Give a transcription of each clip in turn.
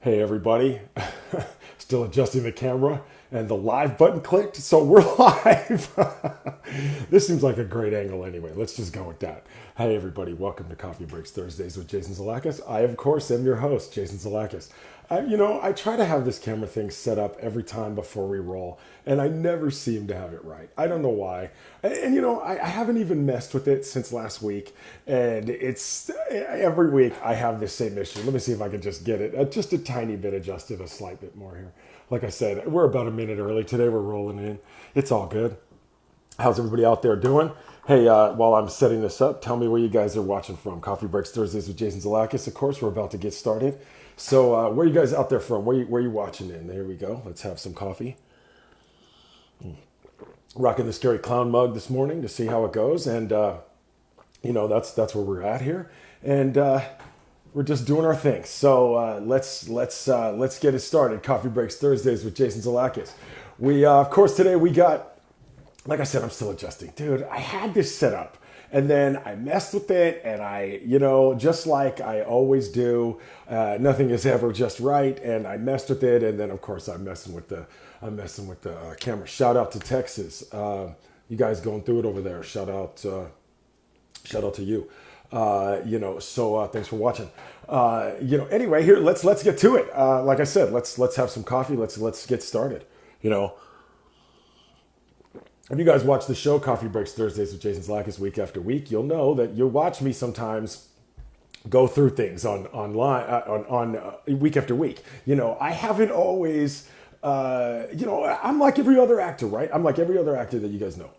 Hey everybody, still adjusting the camera and the live button clicked, so we're live. This seems like a great angle anyway. Let's just go with that. Hey everybody, welcome to Coffee Breaks Thursdays with Jason Zalakis. I, of course, am your host, Jason Zalakis. I try to have this camera thing set up every time before we roll, and I never seem to have it right. I don't know why. I haven't even messed with it since last week, and it's every week I have this same issue. Let me see if I can just get it just a tiny bit adjusted, a slight bit more here. Like I said, we're about a minute early today. We're rolling in. It's all good. How's everybody out there doing? Hey, while I'm setting this up, tell me where you guys are watching from. Coffee Breaks Thursdays with Jason Zalakis. Of course, we're about to get started. So where are you guys out there from? Where are you watching in? There we go. Let's have some coffee. Rocking the Scary Clown mug this morning to see how it goes. And, that's where we're at here. And we're just doing our thing. So let's get it started. Coffee Breaks Thursdays with Jason Zalakis. We, of course, today we got, like I said, I'm still adjusting. Dude, I had this set up. And then I messed with it, and just like I always do, nothing is ever just right. And I messed with it, and then of course I'm messing with the camera. Shout out to Texas, you guys going through it over there. Shout out to you. Thanks for watching. Anyway, here let's get to it. Like I said, let's have some coffee. Let's get started. If you guys watch the show Coffee Breaks Thursdays with Jason Zalakis week after week, you'll know that you'll watch me sometimes go through things online on week after week. I haven't always, I'm like every other actor, right? I'm like every other actor that you guys know.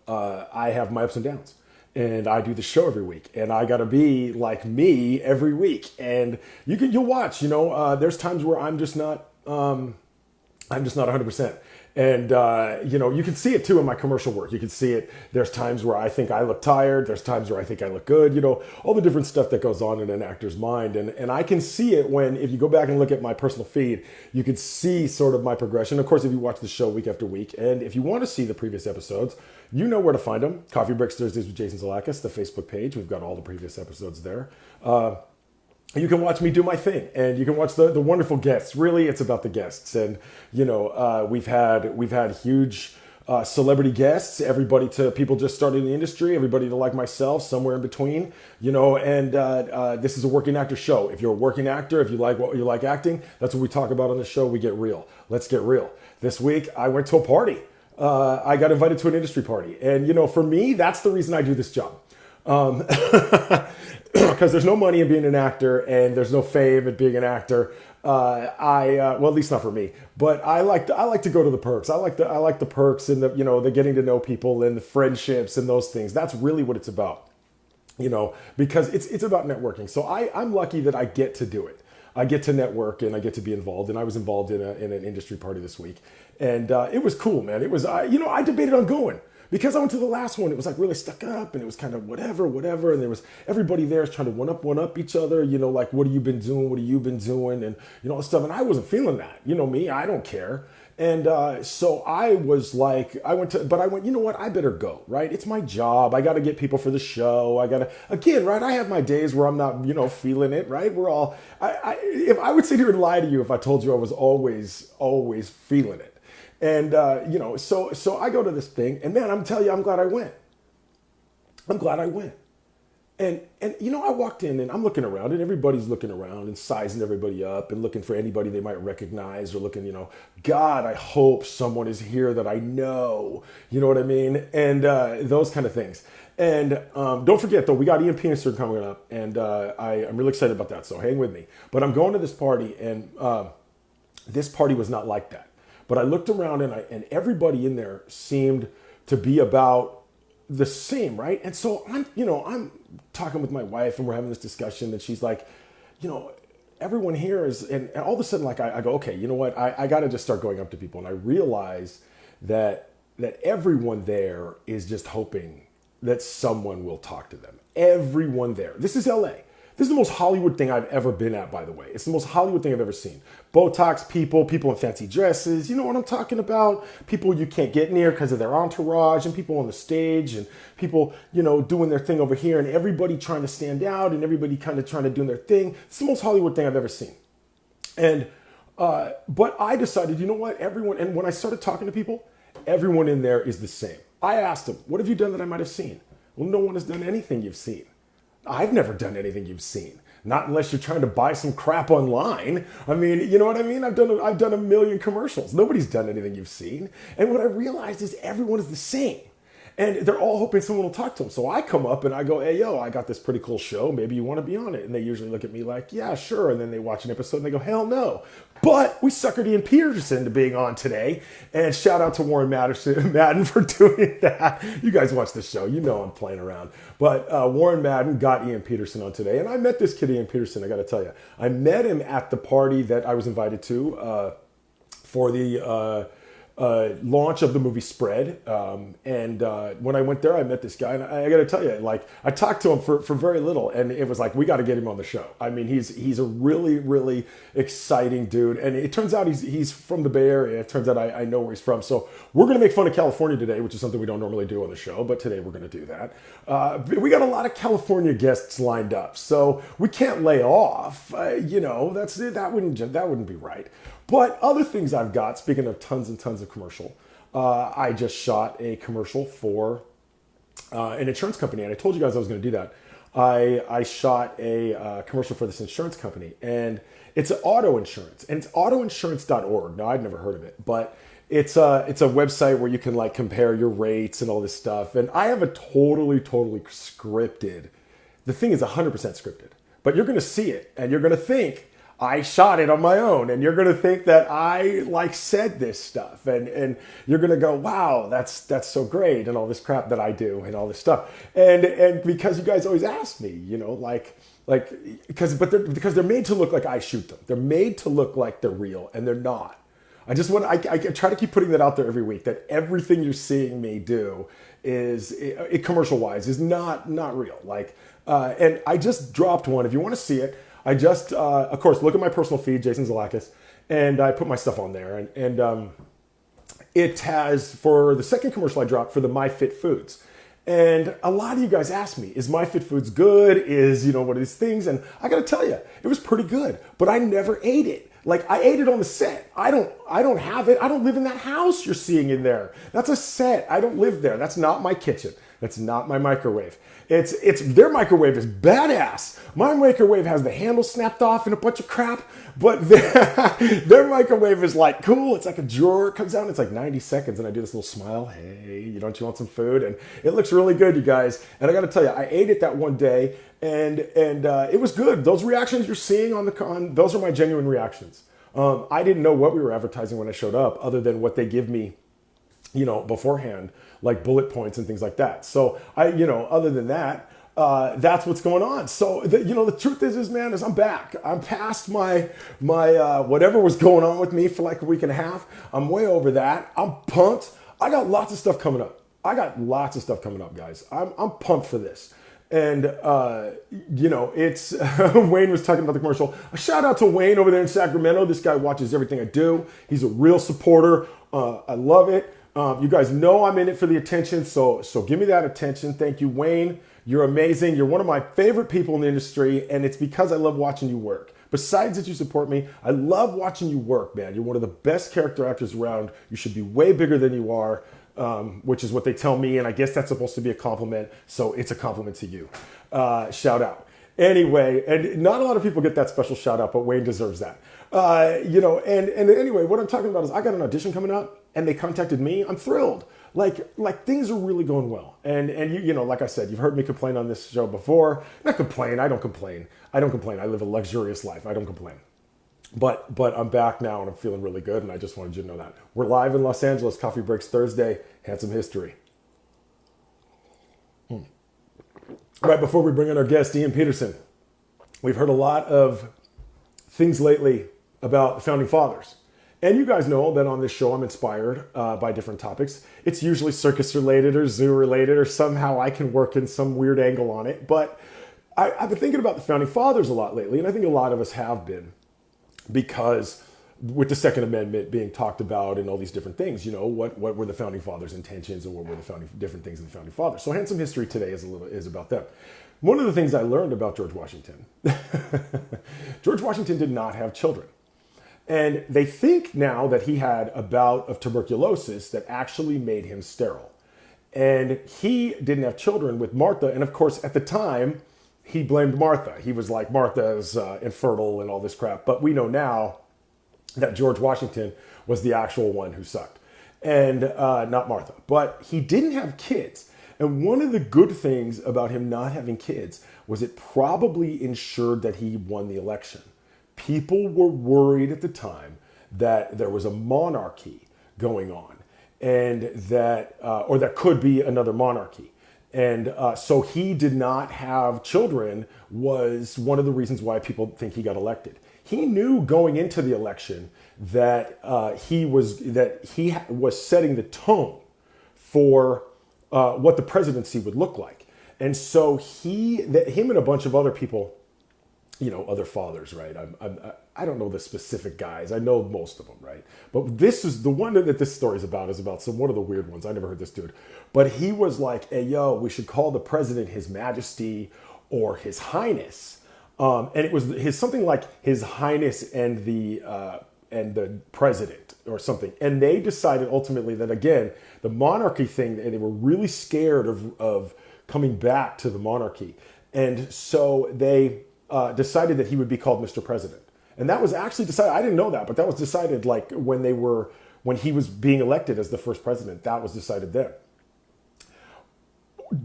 I have my ups and downs, and I do the show every week, and I got to be like me every week. And you'll watch. There's times where I'm just not 100%. And, you can see it too in my commercial work. You can see it. There's times where I think I look tired. There's times where I think I look good, all the different stuff that goes on in an actor's mind. And I can see it if you go back and look at my personal feed, you can see sort of my progression. Of course, if you watch the show week after week, and if you want to see the previous episodes, you know where to find them. Coffee Breaks Thursdays with Jason Zalakis, the Facebook page. We've got all the previous episodes there. You can watch me do my thing, and you can watch the wonderful guests. Really, it's about the guests, and we've had huge celebrity guests. Everybody to people just started in the industry. Everybody to like myself, somewhere in between. And this is a working actor show. If you're a working actor, if you like acting, that's what we talk about on the show. We get real. Let's get real. This week, I went to a party. I got invited to an industry party, and for me, that's the reason I do this job. Because there's no money in being an actor, and there's no fame in being an actor. At least not for me. But I like to go to the perks. I like the perks and the getting to know people and the friendships and those things. That's really what it's about. Because it's about networking. So I'm lucky that I get to do it. I get to network and I get to be involved. And I was involved in an industry party this week, and it was cool, man. It was I debated on going. Because I went to the last one, it was like really stuck up, and it was kind of whatever. And there was everybody there is trying to one up each other, like, what have you been doing? What have you been doing? And, all this stuff. And I wasn't feeling that. Me, I don't care. And so I was like, I went, you know what? I better go, right? It's my job. I got to get people for the show. Right? I have my days where I'm not, feeling it, right? We're all, if I would sit here and lie to you if I told you I was always feeling it. And, so I go to this thing, and man, I'm telling you, I'm glad I went. And I walked in, and I'm looking around, and everybody's looking around and sizing everybody up and looking for anybody they might recognize, or looking, God, I hope someone is here that I know, you know what I mean? And those kind of things. And don't forget, though, we got Ian Peterson coming up, and I'm really excited about that, so hang with me. But I'm going to this party, and this party was not like that. But I looked around, and everybody in there seemed to be about the same, right? And so I'm talking with my wife, and we're having this discussion, and she's like, everyone here is, and all of a sudden, like, I go, okay, you know what? I got to just start going up to people, and I realize that everyone there is just hoping that someone will talk to them. Everyone there. This is LA. This is the most Hollywood thing I've ever been at, by the way. It's the most Hollywood thing I've ever seen. Botox people in fancy dresses. You know what I'm talking about? People you can't get near because of their entourage, and people on the stage, and people, doing their thing over here, and everybody trying to stand out, and everybody kind of trying to do their thing. It's the most Hollywood thing I've ever seen. And But I decided, you know what, everyone, and when I started talking to people, everyone in there is the same. I asked them, what have you done that I might have seen? Well, no one has done anything you've seen. I've never done anything you've seen. Not unless you're trying to buy some crap online. I mean, you know what I mean? I've done a million commercials. Nobody's done anything you've seen. And what I realized is everyone is the same. And they're all hoping someone will talk to them. So I come up and I go, hey, yo, I got this pretty cool show. Maybe you want to be on it. And they usually look at me like, yeah, sure. And then they watch an episode and they go, hell no. But we suckered Ian Peterson into being on today. And shout out to Warren Madden for doing that. You guys watch the show. You know I'm playing around. But Warren Madden got Ian Peterson on today. And I met this kid, Ian Peterson, I got to tell you. I met him at the party that I was invited to for the launch of the movie Spread. And when I went there, I met this guy, and I got to tell you, like, I talked to him for very little, and it was like, we got to get him on the show. I mean, he's a really, really exciting dude, and it turns out he's from the Bay Area. It turns out I know where he's from. So we're going to make fun of California today, which is something we don't normally do on the show, but today we're going to do that. We got a lot of California guests lined up, so we can't lay off. That wouldn't be right. But other things I've got, speaking of tons and tons of commercial, I just shot a commercial for an insurance company. And I told you guys I was going to do that. I shot a commercial for this insurance company. And it's an auto insurance. And it's autoinsurance.org. Now, I'd never heard of it. But it's a website where you can like compare your rates and all this stuff. And I have a totally scripted. The thing is 100% scripted. But you're going to see it. And you're going to think, I shot it on my own, and you're going to think that I like said this stuff, and you're going to go, wow, that's so great, and all this crap that I do, and all this stuff, and because you guys always ask me, because they're made to look like I shoot them. They're made to look like they're real, and they're not. I try to keep putting that out there every week, that everything you're seeing me do is commercial wise is not real. And I just dropped one. If you want to see it. I just, of course, look at my personal feed, Jason Zalakis, and I put my stuff on there. And it has, for the second commercial I dropped, for the MyFitFoods. And a lot of you guys asked me, is MyFitFoods good? Is, what are these things? And I got to tell you, it was pretty good, but I never ate it. Like, I ate it on the set. I don't have it. I don't live in that house you're seeing in there. That's a set. I don't live there. That's not my kitchen. That's not my microwave. It's their microwave is badass. My microwave has the handle snapped off and a bunch of crap, but their microwave is like cool. It's like a drawer. It comes out and it's like 90 seconds, and I do this little smile. Hey, don't you want some food? And it looks really good, you guys. And I got to tell you, I ate it that one day, and it was good. Those reactions you're seeing on those are my genuine reactions. I didn't know what we were advertising when I showed up, other than what they give me, beforehand, like bullet points and things like that. So other than that, that's what's going on. So the truth is man, I'm back. I'm past my whatever was going on with me for like a week and a half. I'm way over that. I'm pumped. I got lots of stuff coming up. Guys. I'm pumped for this. And, it's, Wayne was talking about the commercial. A shout out to Wayne over there in Sacramento. This guy watches everything I do. He's a real supporter. I love it. You guys know I'm in it for the attention. So give me that attention. Thank you, Wayne. You're amazing. You're one of my favorite people in the industry. And it's because I love watching you work. Besides that you support me, I love watching you work, man. You're one of the best character actors around. You should be way bigger than you are. Which is what they tell me, and I guess that's supposed to be a compliment, so it's a compliment to you. Shout out. Anyway, and not a lot of people get that special shout out, but Wayne deserves that. And anyway, what I'm talking about is I got an audition coming up, and they contacted me. I'm thrilled. Like things are really going well. And like I said, you've heard me complain on this show before. Not complain. I don't complain. I live a luxurious life. I don't complain. But I'm back now, and I'm feeling really good, and I just wanted you to know that. We're live in Los Angeles. Coffee breaks Thursday. Handsome history. Right before we bring in our guest, Ian Peterson, we've heard a lot of things lately about the Founding Fathers. And you guys know that on this show, I'm inspired by different topics. It's usually circus-related or zoo-related, or somehow I can work in some weird angle on it. But I've been thinking about the Founding Fathers a lot lately, and I think a lot of us have been. Because with the Second Amendment being talked about and all these different things, what were the Founding Fathers' intentions, and what were the different things of the Founding Fathers? So Handsome History today is about them. One of the things I learned about George Washington, George Washington did not have children. And they think now that he had a bout of tuberculosis that actually made him sterile. And he didn't have children with Martha. And of course, at the time, he blamed Martha. He was like, Martha's infertile and all this crap. But we know now that George Washington was the actual one who sucked, and not Martha. But he didn't have kids. And one of the good things about him not having kids was it probably ensured that he won the election. People were worried at the time that there was a monarchy going on, and that, or that could be another monarchy. And so he did not have children was one of the reasons why people think he got elected. He knew going into the election that he was setting the tone for what the presidency would look like. And so him and a bunch of other people, other fathers, right? I don't know the specific guys. I know most of them, right? But this is the one that this story is about some one of the weird ones. I never heard this dude. But he was like, hey, yo, we should call the president His Majesty or His Highness. And it was something like His Highness and the president or something. And they decided ultimately that, again, the monarchy thing, and they were really scared of coming back to the monarchy. And so they decided that he would be called Mr. President. And that was actually decided. I didn't know that, but that was decided like when he was being elected as the first president. That was decided then.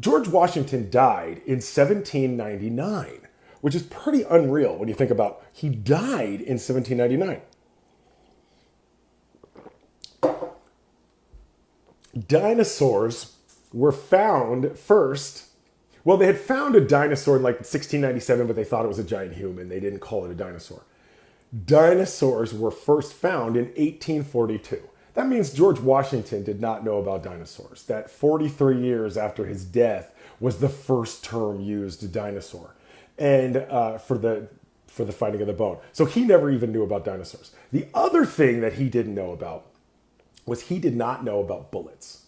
George Washington died in 1799, which is pretty unreal when you think about he died in 1799. Dinosaurs were found first. Well, they had found a dinosaur in like 1697, but they thought it was a giant human. They didn't call it a dinosaur. Dinosaurs were first found in 1842. That means George Washington did not know about dinosaurs. That 43 years after his death was the first term used, dinosaur, and for the finding of the bone. So he never even knew about dinosaurs. The other thing that he didn't know about was he did not know about bullets.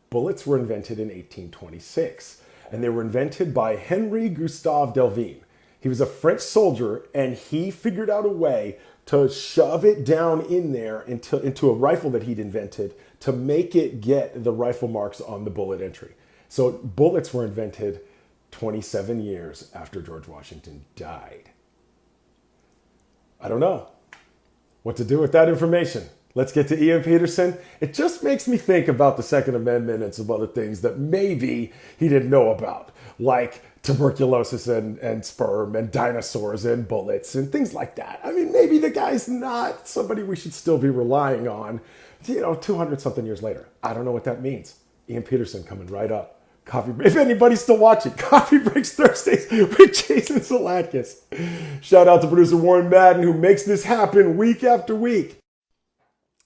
Bullets were invented in 1826, and they were invented by Henri Gustave Delvin. He was a French soldier, and he figured out a way to shove it down in there into a rifle that he'd invented to make it get the rifle marks on the bullet entry. So bullets were invented 27 years after George Washington died. I don't know what to do with that information. Let's get to Ian Peterson. It just makes me think about the Second Amendment and some other things that maybe he didn't know about, like tuberculosis and sperm and dinosaurs and bullets and things like that. I mean, maybe the guy's not somebody we should still be relying on, 200 something years later. I don't know what that means. Ian Peterson coming right up. Coffee, if anybody's still watching, Coffee Breaks Thursdays with Jason Zalatkis. Shout out to producer Warren Madden, who makes this happen week after week.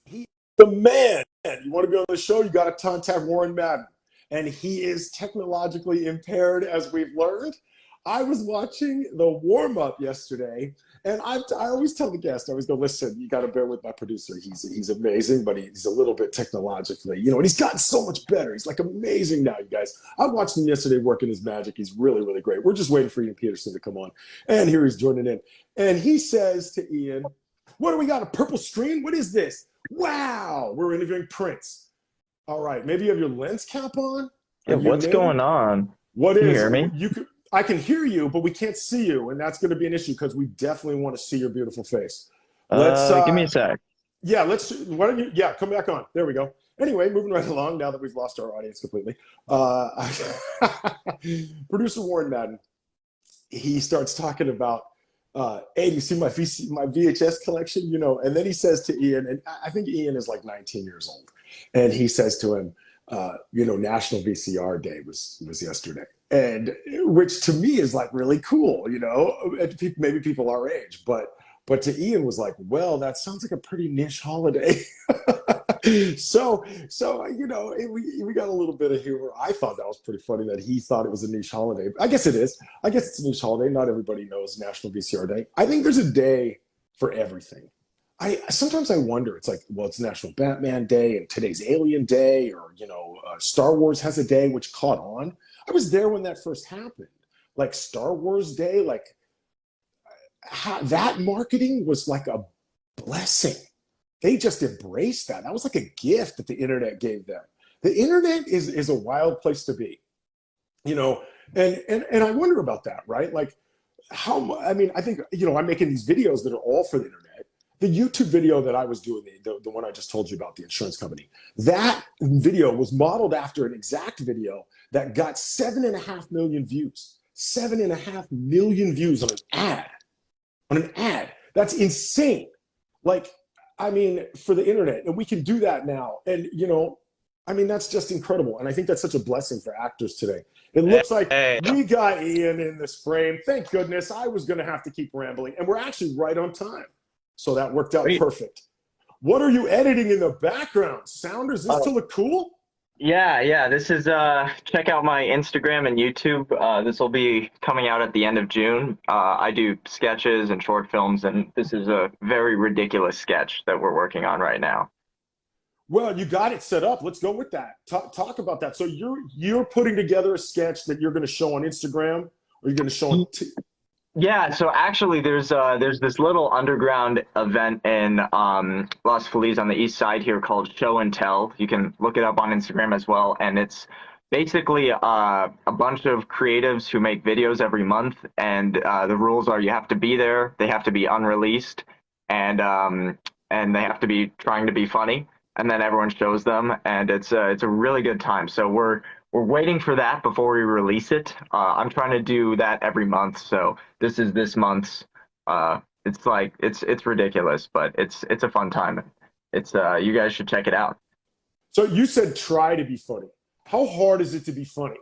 He's the man. You want to be on the show, you got to contact Warren Madden. And he is technologically impaired, as we've learned. I was watching the warm-up yesterday, and I always tell the guest, I always go, listen, you got to bear with my producer. He's amazing, but he's a little bit technologically, and he's gotten so much better. He's like amazing now, you guys. I watched him yesterday working his magic. He's really, really great. We're just waiting for Ian Peterson to come on. And here he's joining in. And he says to Ian, what do we got, a purple screen? What is this? Wow, we're interviewing Prince. All right, maybe you have your lens cap on? Yeah, what's going on? What Can you is? hear me? I can hear you, but we can't see you, and that's going to be an issue because we definitely want to see your beautiful face. Let's Give me a sec. yeah, why don't you come back on. There we go. Anyway, moving right along now that we've lost our audience completely. Producer Warren Madden, he starts talking about hey, do you see my VHS collection? And then he says to Ian, and I think Ian is like 19 years old, and he says to him, National VCR Day was yesterday, and which to me is like really cool, maybe people our age, but to Ian was like, well, that sounds like a pretty niche holiday. So we got a little bit of humor. I thought that was pretty funny that he thought it was a niche holiday. I guess it is. I guess it's a niche holiday. Not everybody knows National VCR Day. I think there's a day for everything. Sometimes I wonder, it's like, well, it's National Batman Day and today's Alien Day, or, Star Wars has a day which caught on. I was there when that first happened. Like Star Wars Day, like that marketing was like a blessing. They just embraced that. That was like a gift that the internet gave them. The internet is a wild place to be, you know, and I wonder about that, right? Like I mean, I think, I'm making these videos that are all for the internet. The YouTube video that I was doing, the one I just told you about, the insurance company, that video was modeled after an exact video that got 7.5 million views. 7.5 million views on an ad. That's insane. Like, I mean, for the internet, and we can do that now. And, I mean, that's just incredible. And I think that's such a blessing for actors today. It looks like Hey, we got Ian in this frame. Thank goodness. I was going to have to keep rambling. And we're actually right on time. So that worked out wait. perfect. What are you editing in the background? Sound, is this to Oh, look cool? yeah. This is check out my Instagram and YouTube. This will be coming out at the end of June. I do sketches and short films, and this is a very ridiculous sketch that we're working on right now. Well, you got it set up. Let's go with that. Talk about that. So you're putting together a sketch that you're going to show on Instagram, or you're going to show on Yeah, so actually there's this little underground event in Los Feliz on the east side here called Show and Tell. You can look it up on Instagram as well, and it's basically a bunch of creatives who make videos every month, and the rules are you have to be there, they have to be unreleased, and they have to be trying to be funny, and then everyone shows them, and it's a really good time. So we're waiting for that before we release it. I'm trying to do that every month, so this is this month's. It's like it's ridiculous, but it's a fun time. It's you guys should check it out. So you said try to be funny. How hard is it to be funny?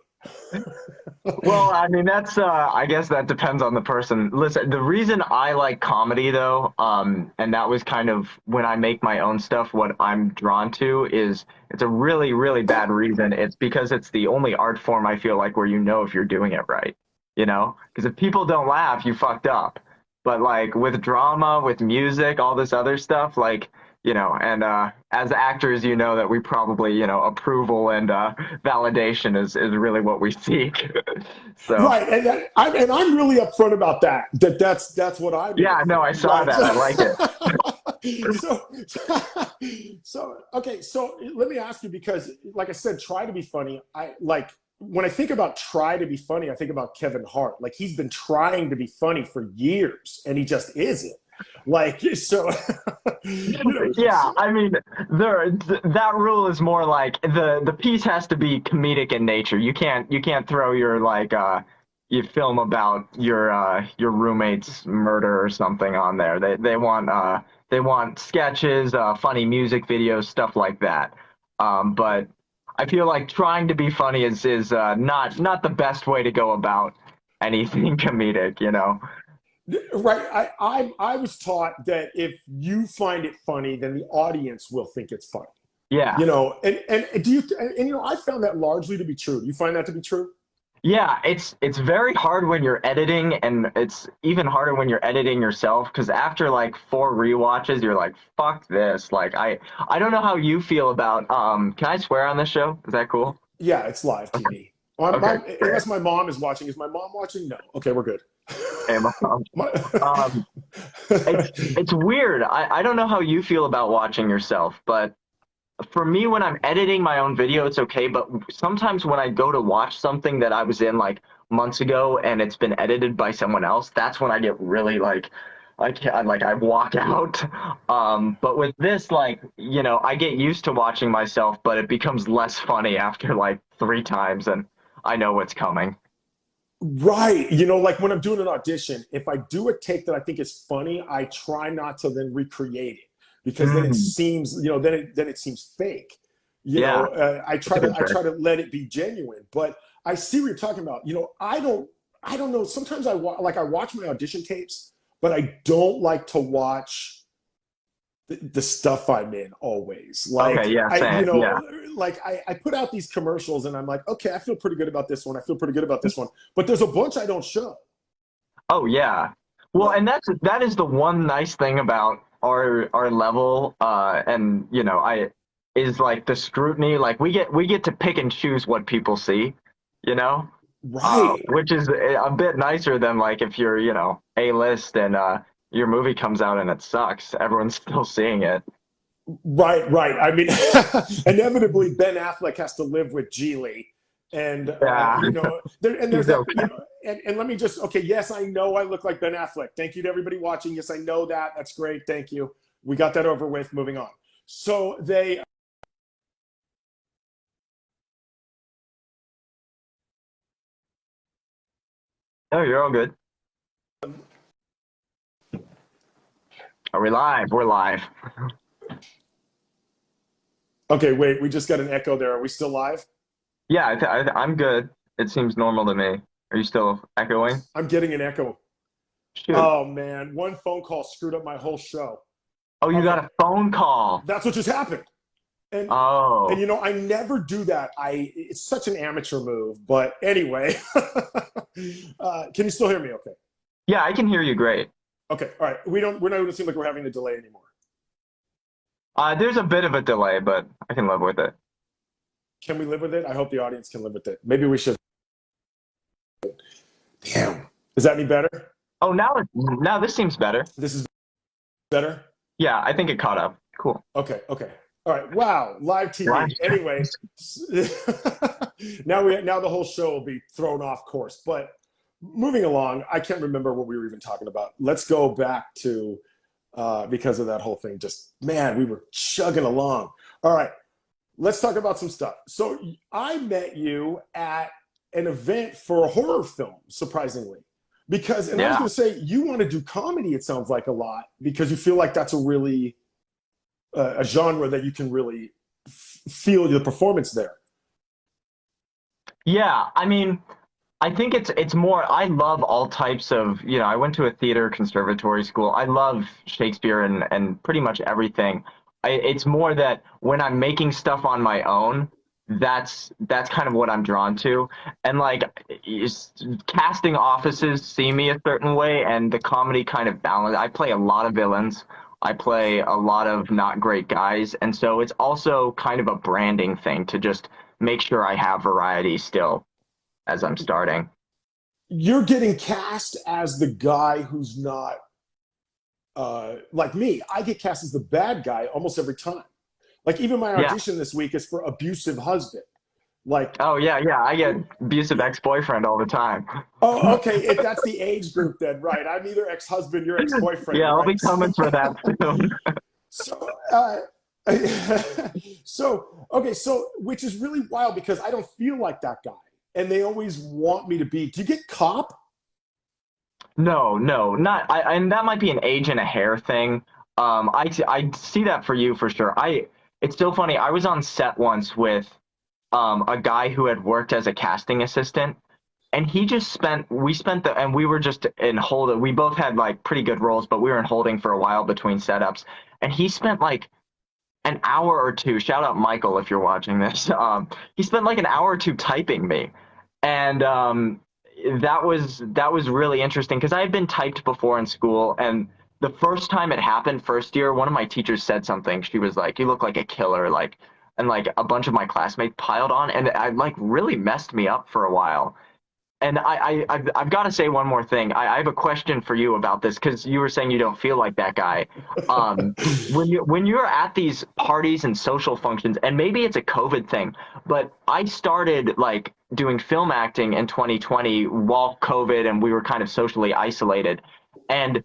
Well, I mean that's I guess that depends on the person. Listen, the reason I like comedy though, and that was kind of when I make my own stuff, what I'm drawn to is it's a really, really bad reason. It's because it's the only art form I feel like where you know if you're doing it right, you know? Because if people don't laugh, you fucked up. But like with drama, with music, all this other stuff, like and as actors, you know that we probably, approval and validation is really what we seek. So Right, and I'm really upfront about that. That's what I'm in yeah, it no, for. I saw Right. that. I like it. So, so okay. So let me ask you, because, like I said, try to be funny. I like when I think about try to be funny, I think about Kevin Hart. Like, he's been trying to be funny for years, and he just isn't. Like, so, Yeah, I mean, that rule is more like the piece has to be comedic in nature. You can't throw your like you film about your roommate's murder or something on there. They want sketches, funny music videos, stuff like that. But I feel like trying to be funny is not the best way to go about anything comedic, you know. right. I was taught that if you find it funny, then the audience will think it's funny. Yeah. And do you and I found that largely to be true. Do you find that to be true? Yeah, it's very hard when you're editing, and it's even harder when you're editing yourself because after like four rewatches, you're like, "Fuck this!" Like I don't know how you feel about Can I swear on this show? Is that cool? Yeah, it's live TV. Okay, great. Unless my mom is watching. Is my mom watching? No. Okay, we're good. Hey, Mom. My- Um, it's weird. I don't know how you feel about watching yourself, but for me, when I'm editing my own video, it's okay. But sometimes when I go to watch something that I was in like months ago and it's been edited by someone else, that's when I get really like, I walk out. But with this, like, I get used to watching myself, but it becomes less funny after like three times, and I know what's coming. right. Like when I'm doing an audition, if I do a take that I think is funny, I try not to then recreate it, because then it Mm, seems, then it seems fake. yeah, I that's try a to good I trick. try to let it be genuine. But I see what you're talking about. I don't know. Sometimes I watch my audition tapes, but I don't like to watch the stuff I'm in always. Okay, Like, yeah, same. Yeah. I put out these commercials and I'm like, okay, I feel pretty good about this one. I feel pretty good about this one. But there's a bunch I don't show. Oh yeah. Well, Like, and that is the one nice thing about our level, and I is like the scrutiny. Like we get to pick and choose what people see, you know, right. which is a bit nicer than like if you're A list and your movie comes out and it sucks, everyone's still seeing it. Right, right. I mean, inevitably, Ben Affleck has to live with Geely, and Yeah, there's he's that, okay. and let me just, okay. Yes, I know I look like Ben Affleck. Thank you to everybody watching. Yes, I know that. That's great. Thank you. We got that over with. Moving on. So they, No, you're all good. Are we live? We're live. okay, wait. We just got an echo there. Are we still live? Yeah, I'm good. It seems normal to me. Are you still echoing? I'm getting an echo. Shoot. Oh man, one phone call screwed up my whole show. Oh, you got Okay, a phone call. that's what just happened. And Oh, I never do that. It's such an amateur move. But anyway, can you still hear me? Okay. yeah, I can hear you great. Okay. All right. We're not going to seem like we're having a delay anymore. There's a bit of a delay, but I can live with it. Can we live with it? I hope the audience can live with it. Maybe we should. Damn. Is that any better? Oh, now this seems better. This is better. Yeah, I think it caught up. Cool. Okay. Okay. All right. Wow. Live Live TV. Anyway, now the whole show will be thrown off course. But moving along, I can't remember what we were even talking about. Let's go back to because of that whole thing. Just man, we were chugging along. All right. Let's talk about some stuff. So I met you at an event for a horror film, surprisingly. Because, and I was Yeah. going to say, you want to do comedy, it sounds like a lot, because you feel like that's a really, a genre that you can really feel the performance there. Yeah, I mean, I think it's more I love all types of, I went to a theater conservatory school. I love Shakespeare and pretty much everything. It's more that when I'm making stuff on my own, that's kind of what I'm drawn to. And like casting offices see me a certain way and the comedy kind of balance. I play a lot of villains. I play a lot of not great guys, and so it's also kind of a branding thing to just make sure I have variety still as I'm starting. You're getting cast as the guy who's not like me. I get cast as the bad guy almost every time. Like even my Yeah. audition this week is for abusive husband. Like, Oh yeah, yeah. I get abusive ex-boyfriend all the time. oh, okay, if that's the age group, then right. I'm either ex-husband, you're ex-boyfriend, Yeah, I'll be right? coming for that soon. So, so okay, so which is really wild because I don't feel like that guy, and they always want me to be. Do you get cop? No, no, not. And that might be an age and a hair thing. I see that for you for sure. It's so funny. I was on set once with a guy who had worked as a casting assistant, and we spent and we were just in hold. We both had like pretty good roles, but we were in holding for a while between setups, and he spent like an hour or two. Shout out Michael if you're watching this. He spent like an hour or two typing me, and that was really interesting because I had been typed before in school, and the first time it happened, first year, one of my teachers said something. She was like, "You look like a killer," like, and like a bunch of my classmates piled on, and I like really messed me up for a while. And I've got to say one more thing. I have a question for you about this because you were saying you don't feel like that guy. When you're at these parties and social functions, and maybe it's a COVID thing, but I started like doing film acting in 2020 while COVID and we were kind of socially isolated, and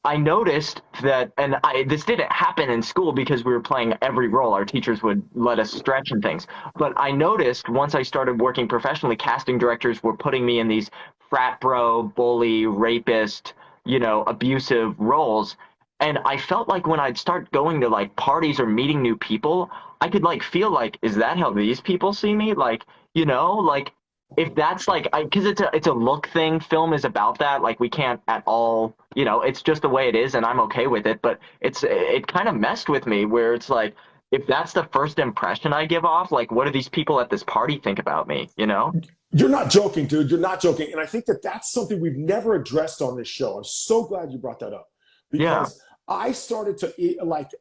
I noticed that, and this didn't happen in school because we were playing every role. Our teachers would let us stretch and things. But I noticed once I started working professionally, casting directors were putting me in these frat bro, bully, rapist, abusive roles. And I felt like when I'd start going to like parties or meeting new people, I could like feel like, is that how these people see me? Like, like if that's like because it's a look thing. Film is about that. Like we can't at all, it's just the way it is and I'm okay with it. But it kind of messed with me where it's like if that's the first impression I give off, like what do these people at this party think about me? You're not joking, dude. You're not joking, and I think that that's something we've never addressed on this show. I'm so glad you brought that up Yeah. because I started to like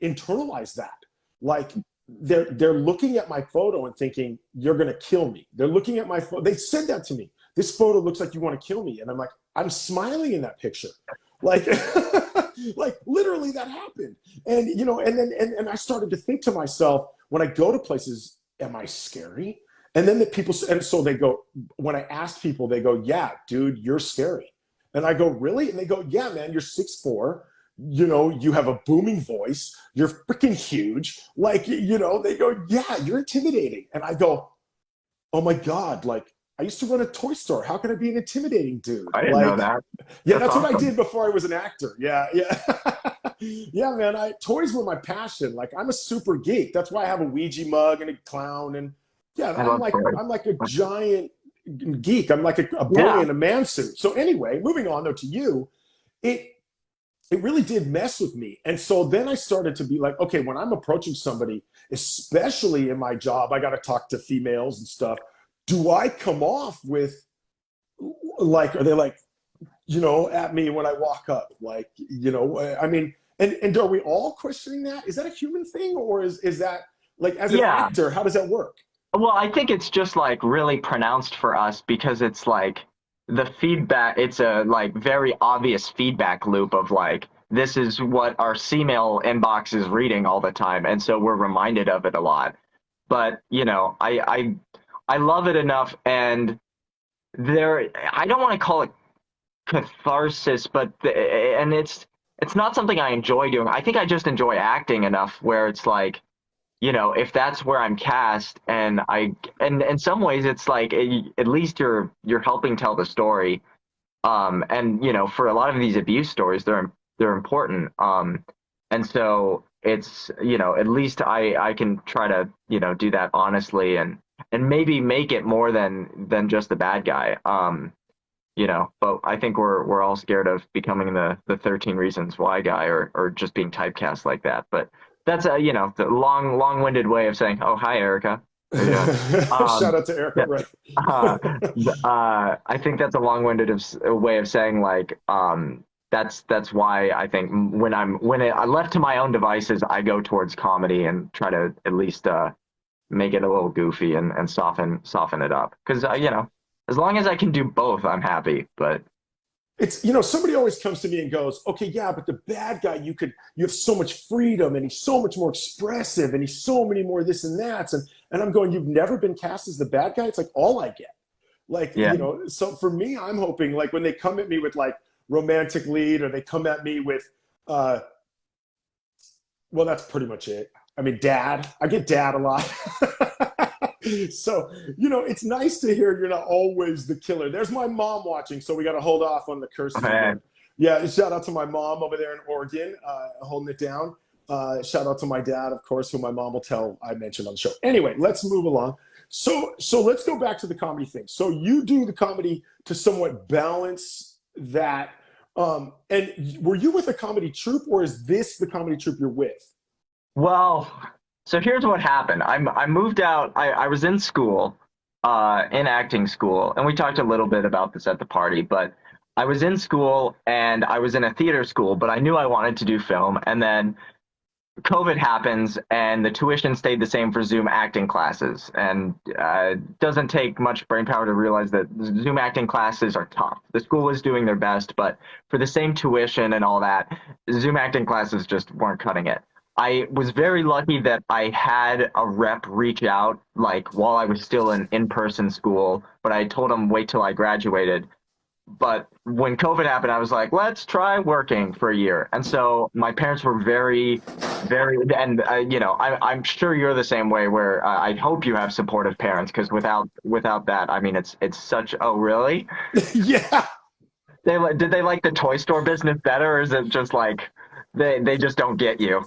internalize that. Like they're looking at my photo and thinking you're gonna kill me. They're looking at my photo. They said that to me. This photo looks like you want to kill me, and I'm like, I'm smiling in that picture. Like, like literally that happened. And, you know, and then, and I started to think to myself, when I go to places, am I scary? And then the people, and so they go, when I ask people, they go, yeah, dude, you're scary. And I go, really? And they go, yeah, man, you're 6'4". You know, you have a booming voice. You're freaking huge. Like, you know, they go, yeah, you're intimidating. And I go, oh my God, like I used to run a toy store. How can I be an intimidating dude? I didn't know Like, that. yeah, That's that's what I awesome. did before I was an actor. Yeah, yeah. Yeah, man, toys were my passion. Like I'm a super geek. That's why I have a Ouija mug and a clown and yeah, I love toys. I'm like a giant geek. I'm like a boy Yeah. in a man suit. So anyway, moving on though to you, it it really did mess with me. And so then I started to be like, okay, when I'm approaching somebody, especially in my job, I got to talk to females and stuff. Do I come off with like, are they like, you know, at me when I walk up? Like, you know, I mean, and are we all questioning that? Is that a human thing or is that like as an Yeah. actor, how does that work? Well, I think it's just like really pronounced for us because it's like the feedback, it's a like very obvious feedback loop of like, this is what our C-mail inbox is reading all the time. And so we're reminded of it a lot. But, you know, I love it enough and there, I don't want to call it catharsis, but and it's not something I enjoy doing. I think I just enjoy acting enough where it's like, you know, if that's where I'm cast, and and in some ways, it's like at least you're helping tell the story. And you know, for a lot of these abuse stories, they're important. And so it's you know, at least I can try to you know do that honestly and maybe make it more than just the bad guy. You know, but I think we're all scared of becoming the 13 Reasons Why guy or just being typecast like that. But that's a you know the long-winded way of saying, oh hi Erica, how you doing? Shout Um, out to Erica, yeah, right? uh, I think that's a long-winded way of saying like that's why I think I left to my own devices, I go towards comedy and try to at least make it a little goofy and soften it up because you know as long as I can do both, I'm happy. But It's, you know, somebody always comes to me and goes, okay, yeah, but the bad guy, you have so much freedom and he's so much more expressive and he's so many more this and that. And I'm going, you've never been cast as the bad guy? It's like all I get. Like, yeah, you know, so for me, I'm hoping like when they come at me with like romantic lead or they come at me with, uh, well, that's pretty much it. I mean, dad, I get dad a lot. So, you know, it's nice to hear you're not always the killer. There's my mom watching, so we got to hold off on the curses okay. again. Yeah, shout out to my mom over there in Oregon, holding it down. Shout out to my dad, of course, who my mom will tell I mentioned on the show. Anyway, let's move along. So let's go back to the comedy thing. So you do the comedy to somewhat balance that. And were you with a comedy troupe, or is this the comedy troupe you're with? Well, so here's what happened. I moved out. I was in school, in acting school, and we talked a little bit about this at the party. But I was in school and I was in a theater school, but I knew I wanted to do film. And then COVID happens, and the tuition stayed the same for Zoom acting classes. And it doesn't take much brain power to realize that Zoom acting classes are tough. The school was doing their best, but for the same tuition and all that, Zoom acting classes just weren't cutting it. I was very lucky that I had a rep reach out like while I was still in in-person school, but I told him wait till I graduated. But when COVID happened, I was like, let's try working for a year. And so my parents were very, and you know, I'm sure you're the same way. Where I hope you have supportive parents, because without that, I mean, it's such. Oh, really? Yeah. Did they like the toy store business better, or is it just like they just don't get you?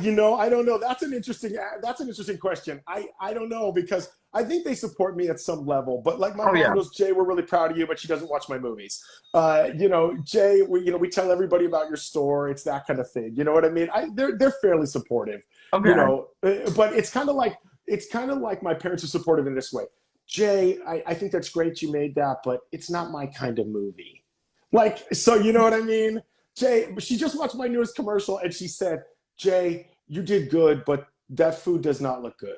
You know, I don't know. That's an interesting question. I don't know because I think they support me at some level. But like my Oh mom yeah, goes, Jay, we're really proud of you, but she doesn't watch my movies. You know, Jay, we tell everybody about your store. It's that kind of thing. You know what I mean? They're fairly supportive. You okay, know, but it's kind of like my parents are supportive in this way. Jay, I think that's great you made that, but it's not my kind of movie. Like, so you know what I mean? Jay, she just watched my newest commercial and she said, Jay, you did good, but that food does not look good.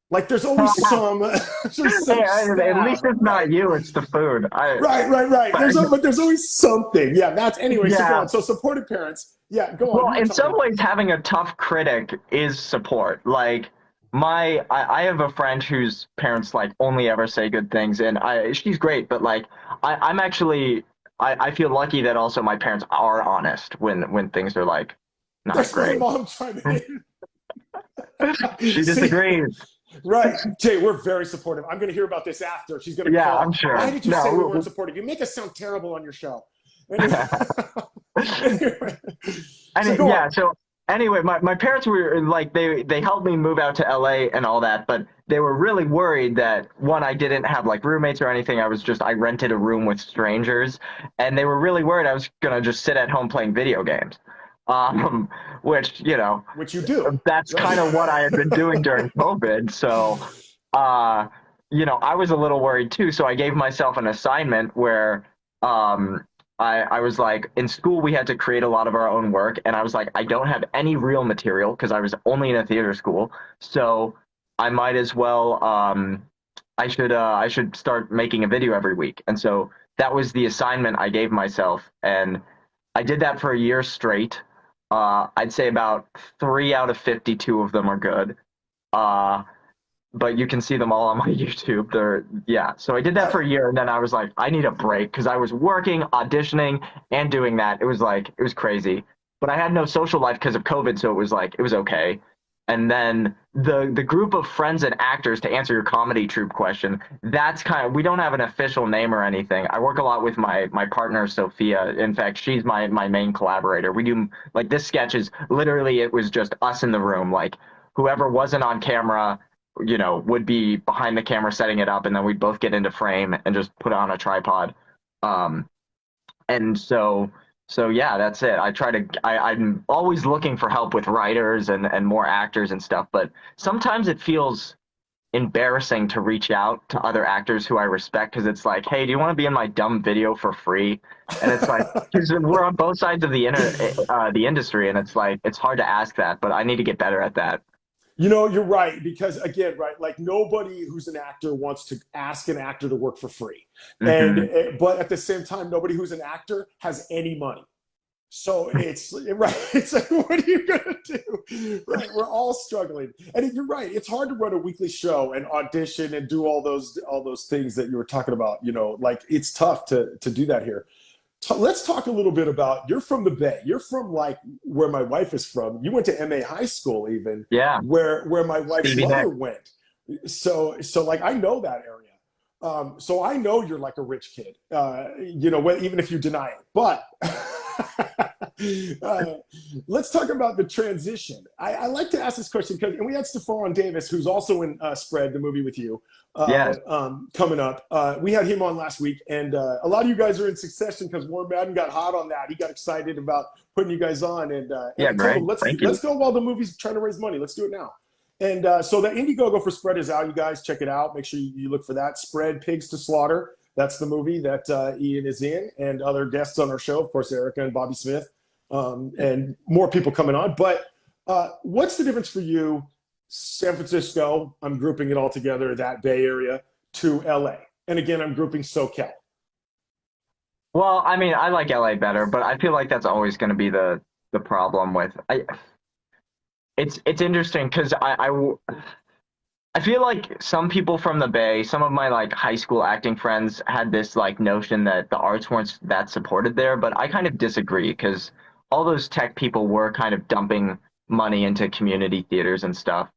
Like there's always some, there's Hey, some at least stab, it's right? not you, it's the food. Right. But But there's always something. Yeah, that's anyway. So go yeah. on. So supportive parents. Yeah, go on. Well, You were in telling some me. ways, having a tough critic is support. Like I have a friend whose parents like only ever say good things, and she's great, but like I'm actually I feel lucky that also my parents are honest when things are like not That's my great. mom chiming in. She See, disagrees. right, Jay, we're very supportive. I'm going to hear about this after. She's going to Yeah, I'm call. Why sure. did you say we weren't No, supportive? You make us sound terrible on your show. Anyway, anyway. So go yeah, on. so anyway, my parents were like they helped me move out to LA and all that, but they were really worried that one, I didn't have like roommates or anything. I rented a room with strangers, and they were really worried I was gonna just sit at home playing video games. Um, which, Which you do, that's right? kind of what I had been doing during COVID. So uh, I was a little worried too. So I gave myself an assignment where um, I was like, in school, we had to create a lot of our own work. And I was like, I don't have any real material because I was only in a theater school. So I might as well, I should start making a video every week. And so that was the assignment I gave myself. And I did that for a year straight. I'd say about 3 out of 52 of them are good. Uh, but you can see them all on my YouTube. Yeah. So I did that for a year, and then I was like, I need a break because I was working, auditioning, and doing that. It was crazy. But I had no social life because of COVID, so it was okay. And then the group of friends and actors, to answer your comedy troupe question, that's we don't have an official name or anything. I work a lot with my partner Sophia. In fact, she's my main collaborator. We do like this sketch is literally it was just us in the room, like whoever wasn't on camera would be behind the camera setting it up, and then we'd both get into frame and just put it on a tripod. Um, and so yeah, that's it. I'm always looking for help with writers and more actors and stuff, but sometimes it feels embarrassing to reach out to other actors who I respect because it's like, hey, do you want to be in my dumb video for free? And it's like, because we're on both sides of the industry, and it's like it's hard to ask that, but I need to get better at that. You're right because again, right, like nobody who's an actor wants to ask an actor to work for free, and Hmm. but at the same time, nobody who's an actor has any money. So it's right. It's like, what are you gonna do? Right, we're all struggling, and you're right. It's hard to run a weekly show and audition and do all those things that you were talking about. Like it's tough to do that here. Let's talk a little bit about you're from the Bay. You're from like where my wife is from. You went to MA high school even Yeah, where my wife's Stevie mother Nicks. went. So like I know that area. So I know you're like a rich kid. Even if you deny it. But uh, let's talk about the transition. I like to ask this question because, and we had Stephon Davis, who's also in Spread, the movie with you, Yes. coming up. We had him on last week, and a lot of you guys are in succession because Warren Madden got hot on that. He got excited about putting you guys on, and Yeah, I told great. him let's Thank you. let's go while the movie's trying to raise money. Let's do it now. And so the Indiegogo for Spread is out. You guys check it out. Make sure you look for that. Spread Pigs to Slaughter. That's the movie that Ian is in, and other guests on our show, of course, Erica and Bobby Smith, and more people coming on. But what's the difference for you, San Francisco? I'm grouping it all together, that Bay Area, to LA. And again, I'm grouping SoCal. Well, I mean, I like LA better, but I feel like that's always going to be the problem with it's interesting because I feel like some people from the Bay, some of my like high school acting friends had this like notion that the arts weren't that supported there, but I kind of disagree because all those tech people were kind of dumping money into community theaters and stuff.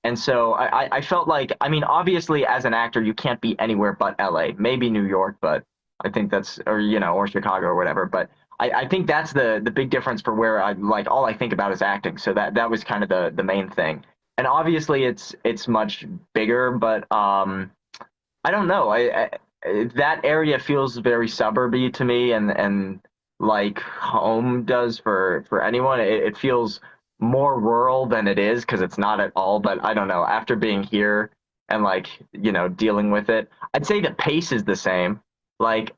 And so I felt like, I mean, obviously as an actor, you can't be anywhere but LA, maybe New York, but I think that's, or Chicago or whatever. But I think that's the big difference for where I like all I think about is acting. So that was kind of the main thing. And obviously it's much bigger, but I don't know. That area feels very suburby to me, and like home does for anyone. It feels more rural than it is because it's not at all. But I don't know. After being here and like dealing with it, I'd say the pace is the same. Like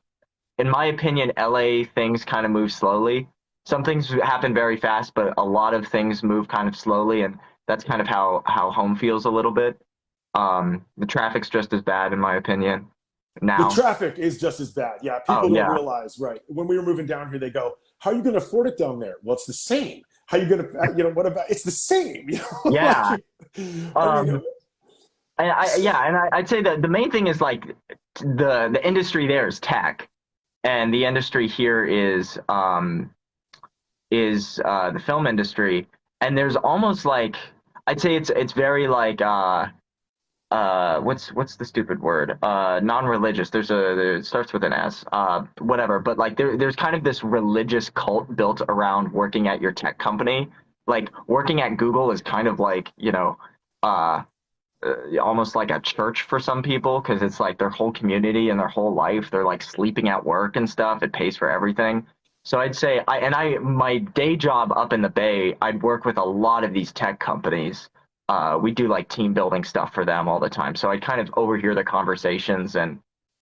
in my opinion, LA things kind of move slowly. Some things happen very fast, but a lot of things move kind of slowly, and that's kind of how home feels a little bit. The traffic's just as bad in my opinion The now. traffic is just as bad. Yeah, Oh people don't yeah, realize, right? When we were moving down here, they go, "How are you going to afford it down there?" Well, it's the same. How are you going to, what about? It's the same. Like, yeah. I mean, Um, yeah, and I'd say that the main thing is like the industry there is tech, and the industry here is the film industry, and there's almost like I'd say it's very like what's the stupid word non-religious. It starts with an S, whatever, but like there's kind of this religious cult built around working at your tech company. Like working at Google is kind of like uh almost like a church for some people because it's like their whole community and their whole life. They're like sleeping at work and stuff. It pays for everything. So I'd say my day job up in the Bay, I'd work with a lot of these tech companies. We do like team building stuff for them all the time. So I kind of overhear the conversations, and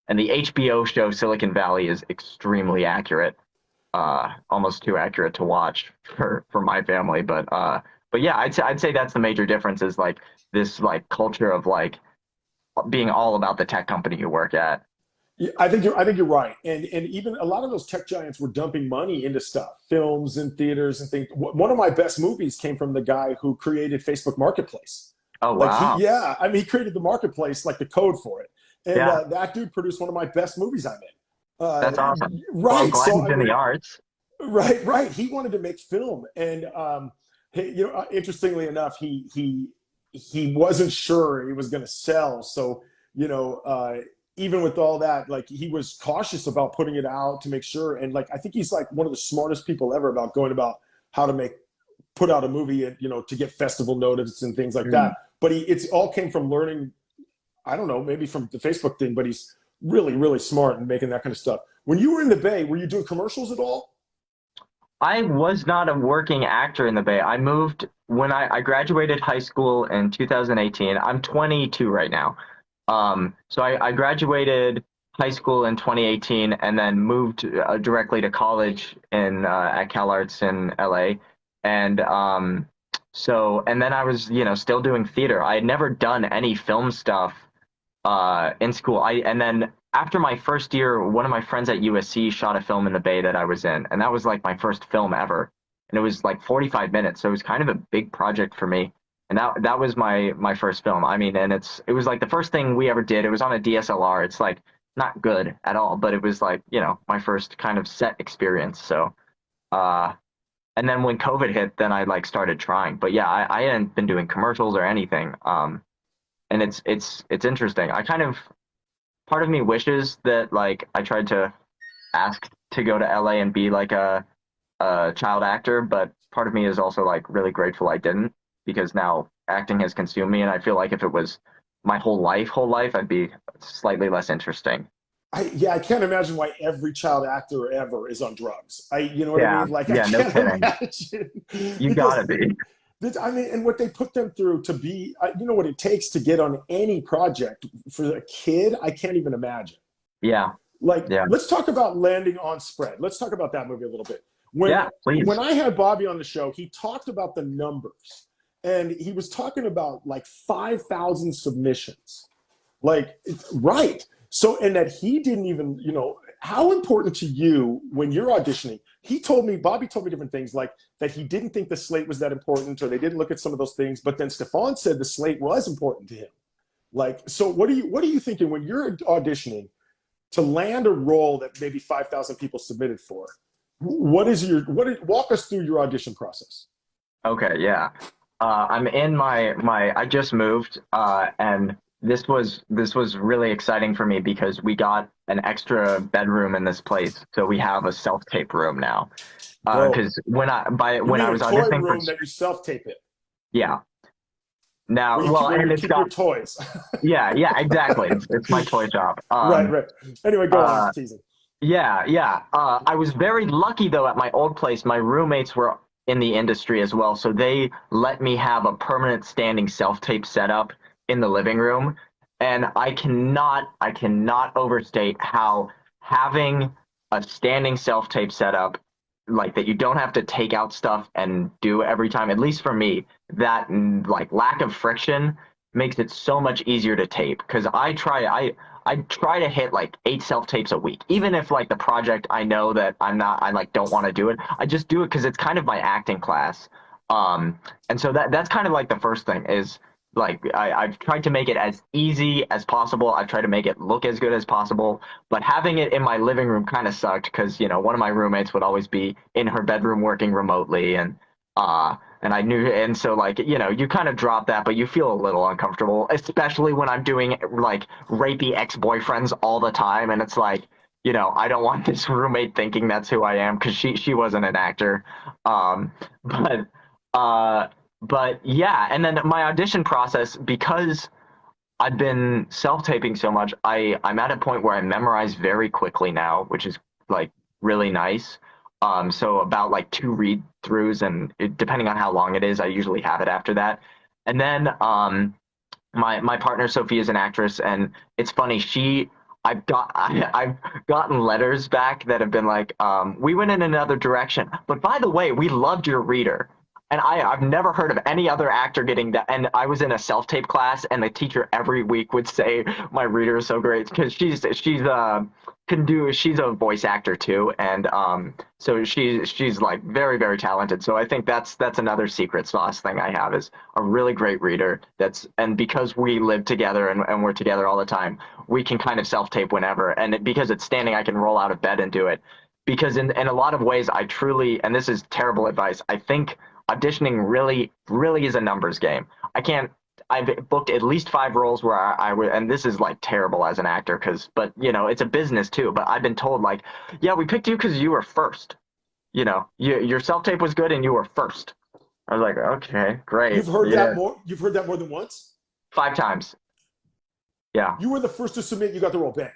the HBO show Silicon Valley is extremely accurate, almost too accurate to watch for my family. But yeah, I'd say that's the major difference is like this like culture of like being all about the tech company you work at. yeah, I think you're right, and even a lot of those tech giants were dumping money into stuff, films and theaters and things. One of my best movies came from the guy who created Facebook Marketplace. Oh Like wow, yeah, I mean, he created the marketplace, like the code for it, and yeah, that dude produced one of my best movies I'm in. that's awesome. Well, I'm Right, glad so he's I in the mean, arts. right. He wanted to make film, and interestingly enough, he wasn't sure it was going to sell. So you know, even with all that, like he was cautious about putting it out to make sure. And like I think he's like one of the smartest people ever about going about how to put out a movie, and to get festival notice and things like that. Mm. But it's all came from learning. I don't know, maybe from the Facebook thing, but he's really smart in making that kind of stuff. When you were in the Bay, were you doing commercials at all? I was not a working actor in the Bay. I moved when I graduated high school in 2018. I'm 22 right now. So I graduated high school in 2018 and then moved directly to college in at CalArts in LA. And and then I was, still doing theater. I had never done any film stuff in school. And then after my first year, one of my friends at USC shot a film in the Bay that I was in, and that was like my first film ever. And it was like 45 minutes, so it was kind of a big project for me. And that was my first film. I mean, and it was like the first thing we ever did. It was on a DSLR. It's like not good at all, but it was like, my first kind of set experience. So uh and then when COVID hit, then I like started trying. But yeah, I hadn't been doing commercials or anything. And it's interesting. I kind of part of me wishes that like I tried to ask to go to LA and be like a child actor, but part of me is also like really grateful I didn't because now acting has consumed me, and I feel like if it was my whole life, I'd be slightly less interesting. I can't imagine why every child actor ever is on drugs. You know what I Yeah, mean? Like, I yeah, no can't kidding. imagine You because gotta be. I mean, and what they put them through to be, what it takes to get on any project for a kid, I can't even imagine. Yeah, Like, yeah, let's talk about Landing on Spread. Let's talk about that movie a little bit. When yeah. when Please. I had Bobby on the show, he talked about the numbers, and he was talking about like 5,000 submissions. Like, right. So, and that he didn't even, how important to you when you're auditioning? Bobby told me different things, like that he didn't think the slate was that important, or they didn't look at some of those things. But then Stefan said the slate was important to him. Like, so what are you thinking when you're auditioning to land a role that maybe 5,000 people submitted for? Walk us through your audition process. Okay, yeah. I'm in I just moved, and this was really exciting for me because we got an extra bedroom in this place, so we have a self-tape room now. Dope. Because You when mean I a was toy auditioning for room that you self tape it, yeah, now where you keep well, where and you it's keep your got toys. yeah, exactly. It's my toy shop. Right. Anyway, go on. I'm Uh, teasing. yeah. I was very lucky though at my old place. My roommates were in the industry as well, so they let me have a permanent standing self-tape setup in the living room. And I cannot overstate how having a standing self-tape setup, like that you don't have to take out stuff and do every time, at least for me, that like lack of friction makes it so much easier to tape because I try to hit like 8 self tapes a week, even if like the project I know that I like don't want to do it. I just do it because it's kind of my acting class. And so that's kind of like the first thing is like I've tried to make it as easy as possible. I've tried to make it look as good as possible, but having it in my living room kind of sucked because one of my roommates would always be in her bedroom working remotely, and I knew, and so like you kind of drop that, but you feel a little uncomfortable, especially when I'm doing like rapey ex-boyfriends all the time, and it's like I don't want this roommate thinking that's who I am because she wasn't an actor, um, but uh, but yeah, and then my audition process because I've been self-taping so much, I'm at a point where I memorize very quickly now, which is like really nice. So about like two read throughs, and depending on how long it is, I usually have it after that. And then my partner Sophie is an actress, and it's funny. I've gotten letters back that have been like, we went in another direction, but by the way, we loved your reader. And I've never heard of any other actor getting that. And I was in a self-tape class, and the teacher every week would say, "My reader is so great," because she's a voice actor too, and so she's like very very talented. So I think that's another secret sauce thing I have is a really great reader. And because we live together and we're together all the time, we can kind of self-tape whenever. And because it's standing, I can roll out of bed and do it. Because in a lot of ways, I truly, and this is terrible advice, I think auditioning really, really is a numbers game. I've booked at least 5 roles where I would, and this is like terrible as an actor, but it's a business too. But I've been told like, yeah, we picked you because you were first. Your self tape was good and you were first. I was like, okay, great, yeah, You've heard that more than once. 5 times, yeah. You were the first to submit. You got the role. Bang.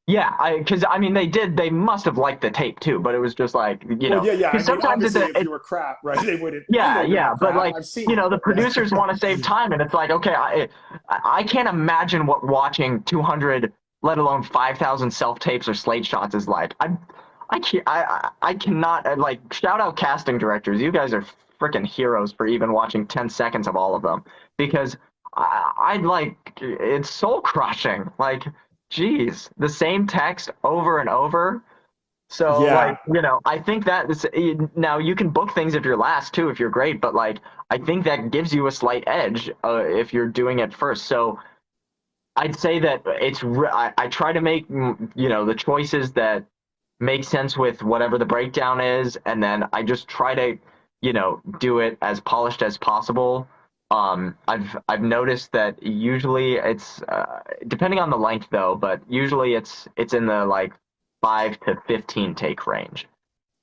Yeah, because I mean they must have liked the tape too, but it was just like Well, yeah, yeah. I because mean, sometimes obviously, if you were crap, right, they wouldn't. I yeah, know you're yeah, not but crap. like I've seen it. the producers want to save time, and it's like okay, I can't imagine what watching 200, let alone 5,000 self tapes or slate shots is like. I can't I cannot like shout out casting directors. You guys are freaking heroes for even watching 10 seconds of all of them because I like it's soul crushing. Like geez, the same text over and over. So like, Yeah, I think that now you can book things if you're last too, if you're great, but like I think that gives you a slight edge if you're doing it first. So I'd say that I try to make the choices that make sense with whatever the breakdown is, and then I just try to do it as polished as possible. I've noticed that usually it's depending on the length though, but usually it's in the like 5 to 15 take range,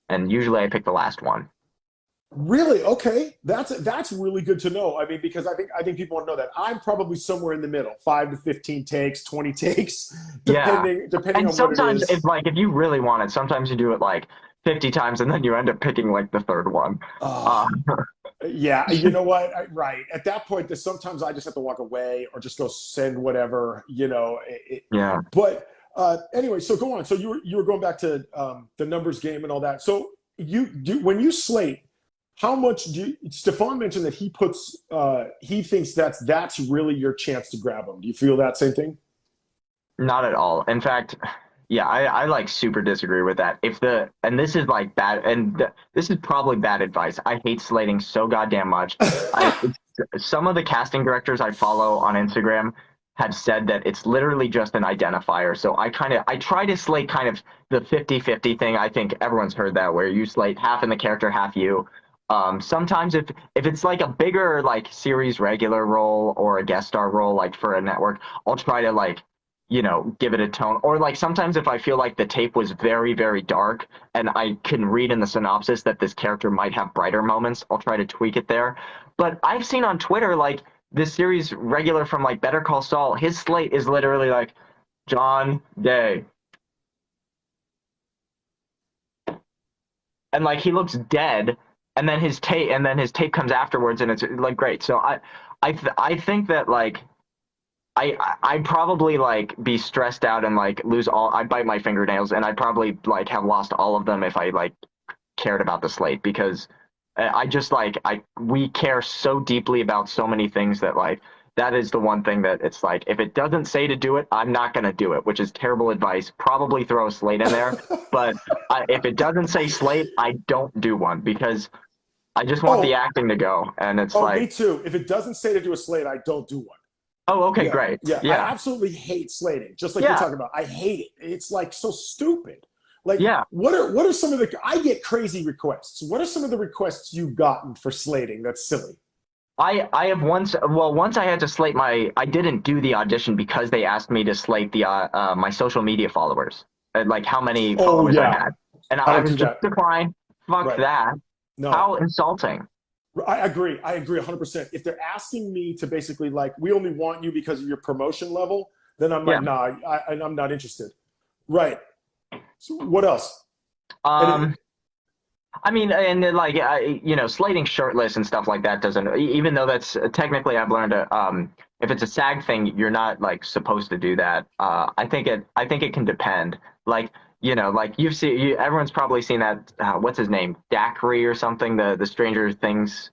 and usually I pick the last one. really. Okay, that's really good to know. I mean, because I think people want to know that I'm probably somewhere in the middle, 5 to 15 takes, 20 takes, Yeah, depending and on what it sometimes is. if you really want it, sometimes you do it like 50 times, and then you end up picking like the third one. Uh, Uh, yeah, you know what? Right at that point, sometimes I just have to walk away or just go send whatever. yeah. But anyway, so go on. So you were going back to the numbers game and all that. So you do when you slate. How much do Stefan mentioned that he thinks that's really your chance to grab him? Do you feel that same thing? Not at all. In fact, yeah, I like super disagree with that. And this is like bad, and this is probably bad advice. I hate slating so goddamn much. Some of the casting directors I follow on Instagram have said that it's literally just an identifier. So I try to slate kind of the 50-50 thing. I think everyone's heard that where you slate half in the character, half you. Sometimes if it's like a bigger like series regular role or a guest star role like for a network, I'll try to like give it a tone. Or like sometimes if I feel like the tape was very, very dark and I can read in the synopsis that this character might have brighter moments, I'll try to tweak it there. But I've seen on Twitter like this series regular from like Better Call Saul, his slate is literally like John Day. And like he looks dead and then his tape comes afterwards and it's like great. So I think that like I'd probably like be stressed out and like lose all. I'd bite my fingernails, and I'd probably like have lost all of them if I like cared about the slate because I just like I we care so deeply about so many things that like that is the one thing that it's like, if it doesn't say to do it, I'm not going to do it, which is terrible advice. Probably throw a slate in there. But if it doesn't say slate, I don't do one because I just want the Oh, acting to go. And it's oh, me like, too. If it doesn't say to do a slate, I don't do one. oh, okay, Yeah, great. yeah. I Yeah. absolutely hate slating. Just like you're Yeah. talking about, I hate it. It's like so stupid. Like, Yeah. what are some of the? I get crazy requests. What are some of the requests you've gotten for slating? That's silly. I have once I had to slate I didn't do the audition because they asked me to slate the my social media followers, like how many Oh followers I yeah, had, and I I don't was do just that. decline. Fuck Right. that. No, How insulting. I agree. I agree 100%. If they're asking me to basically like, we only want you because of your promotion level, then I'm Yeah. like, nah, I'm not interested. Right. So what else? And Um. I mean, and then, like slating shirtless and stuff like that doesn't. Even though that's technically, I've learned if it's a SAG thing, you're not like supposed to do that. I think it can depend. Like like everyone's probably seen that. What's his name, Dacre or something? The Stranger Things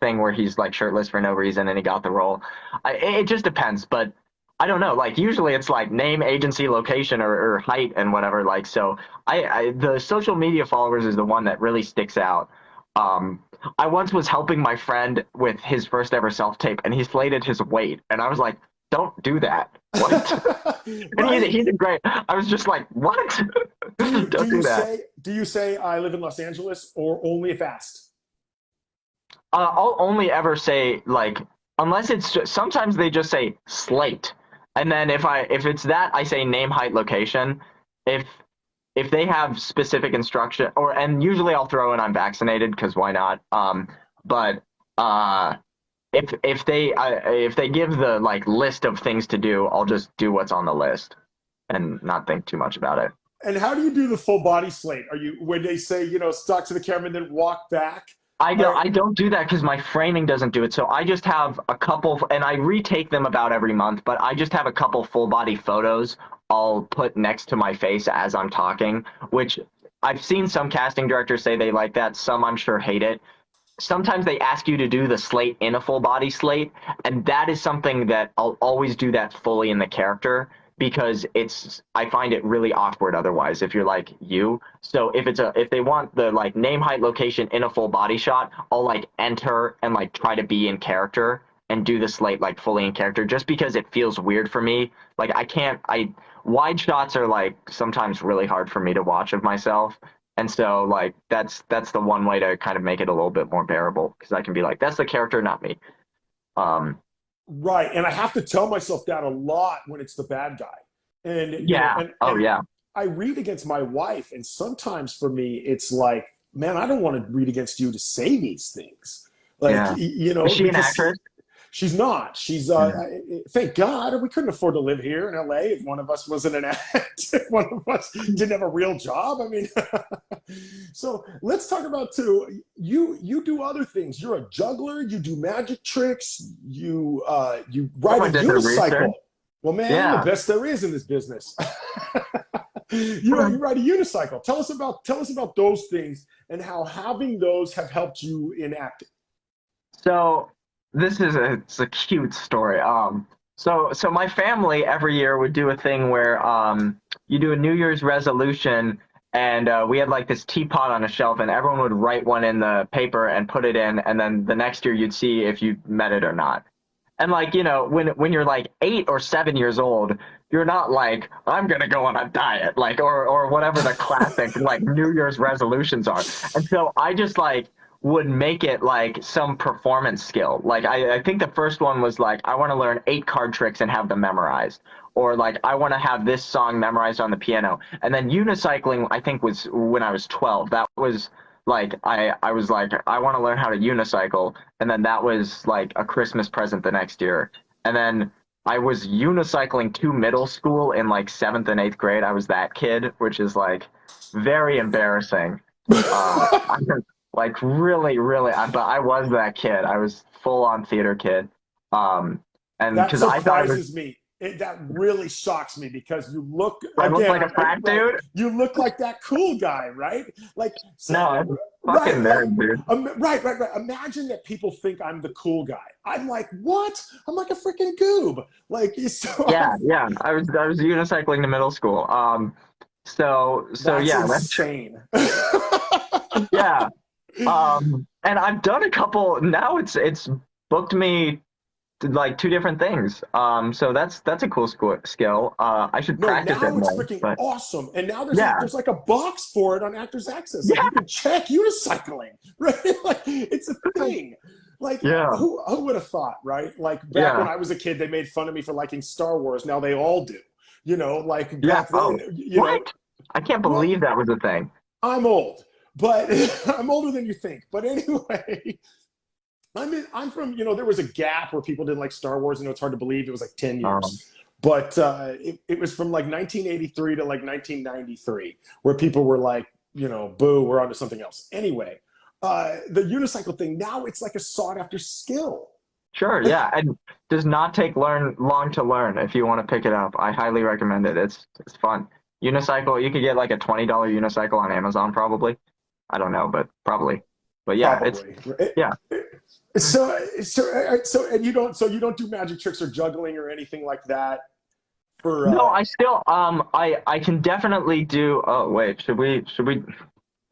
thing where he's like shirtless for no reason and he got the role. It just depends, but I don't know. Like usually it's like name, agency, location, or height and whatever. Like so, the social media followers is the one that really sticks out. Um, I once was helping my friend with his first ever self tape, and he slated his weight, and I was like, "Don't do that." What? And right. he did great. I was just like, "What? Do Don't you do that." say I live in Los Angeles or only if asked? I'll only ever say like unless it's sometimes they just say slate, and then if it's that I say name, height, location. If they have specific instruction and usually I'll throw in I'm vaccinated because why not? But uh, if they give the like list of things to do, I'll just do what's on the list and not think too much about it. And how do you do the full body slate? Are you when they say talk to the camera and then walk back? I don't do that because my framing doesn't do it. So I just have a couple, and I retake them about every month. But I just have a couple full body photos I'll put next to my face as I'm talking, which I've seen some casting directors say they like that. Some I'm sure hate it. Sometimes they ask you to do the slate in a full body slate, and that is something that I'll always do that fully in the character because I find it really awkward otherwise if you're like you. So if they want the like name, height, location in a full body shot, I'll like enter and like try to be in character and do the slate like fully in character just because it feels weird for me. Like I wide shots are like sometimes really hard for me to watch of myself. And so like that's the one way to kind of make it a little bit more bearable because I can be like, that's the character, not me. Um, Right. And I have to tell myself that a lot when it's the bad guy. And yeah. Oh and yeah. I read against my wife, and sometimes for me it's like, man, I don't want to read against you to say these things. Like, Yeah. Is she an because actress? she's not. She's Yeah. thank God we couldn't afford to live here in LA if one of us wasn't an actor, if one of us didn't have a real job. I mean, so let's talk about too. You do other things. You're a juggler. You do magic tricks. You ride a Someone did their research. unicycle. Well, man, I'm the Yeah. best there is in this business. You ride a unicycle. Tell us about those things and how having those have helped you in acting. So this is it's a cute story. So my family every year would do a thing where you do a New Year's resolution, and we had like this teapot on a shelf, and everyone would write one in the paper and put it in, and then the next year you'd see if you met it or not. And like, when you're like 8 or 7 years old, you're not like, I'm gonna go on a diet, like or whatever the classic like New Year's resolutions are. And so I just like would make it like some performance skill. Like I think the first one was like I want to learn 8 card tricks and have them memorized. Or like I want to have this song memorized on the piano. And then unicycling, I think was when I was 12. That was like I was like I want to learn how to unicycle, and then that was like a Christmas present the next year. And then I was unicycling to middle school in like 7th and 8th grade. I was that kid, which is like very embarrassing. I was like really, really, but I was that kid. I was full on theater kid. And That because I thought it was surprises me. that really shocks me because you look Do I look again, like a frat right? dude? You look like that cool guy, right? Like No, so, I'm a fucking right? Like nerd, dude. right. Imagine that people think I'm the cool guy. I'm like, what? I'm like a freaking goob. Like so, Yeah, yeah. I was unicycling to middle school. So that's yeah, insane. yeah. And I've done a couple. Now it's booked me to, like, two different things. So that's a cool skill. I should No, practice it now it's more. freaking But awesome. And now yeah, there's like a box for it on Actors Access. Like you yeah, can check unicycling, right? Like it's a thing. Like yeah, who would have thought, right? Like back when yeah, I was a kid, they made fun of me for liking Star Wars. Now they all do. Like yeah. back then, Oh, what? I can't well, believe that was a thing. I'm old, but I'm older than you think. But anyway, I'm from, there was a gap where people didn't like Star Wars. It's hard to believe it was like 10 Um, years. But it was from like 1983 to like 1993 where people were like, boo, we're on to something else. Anyway, the unicycle thing, now it's like a sought after skill. sure, Like, yeah, and does not take long to learn if you want to pick it up. I highly recommend it. It's fun. Unicycle, you could get like a $20 unicycle on Amazon probably. I don't know, but probably. But yeah, it's probably. yeah. And you don't do magic tricks or juggling or anything like that for, No, I still I can definitely do. Oh wait, should we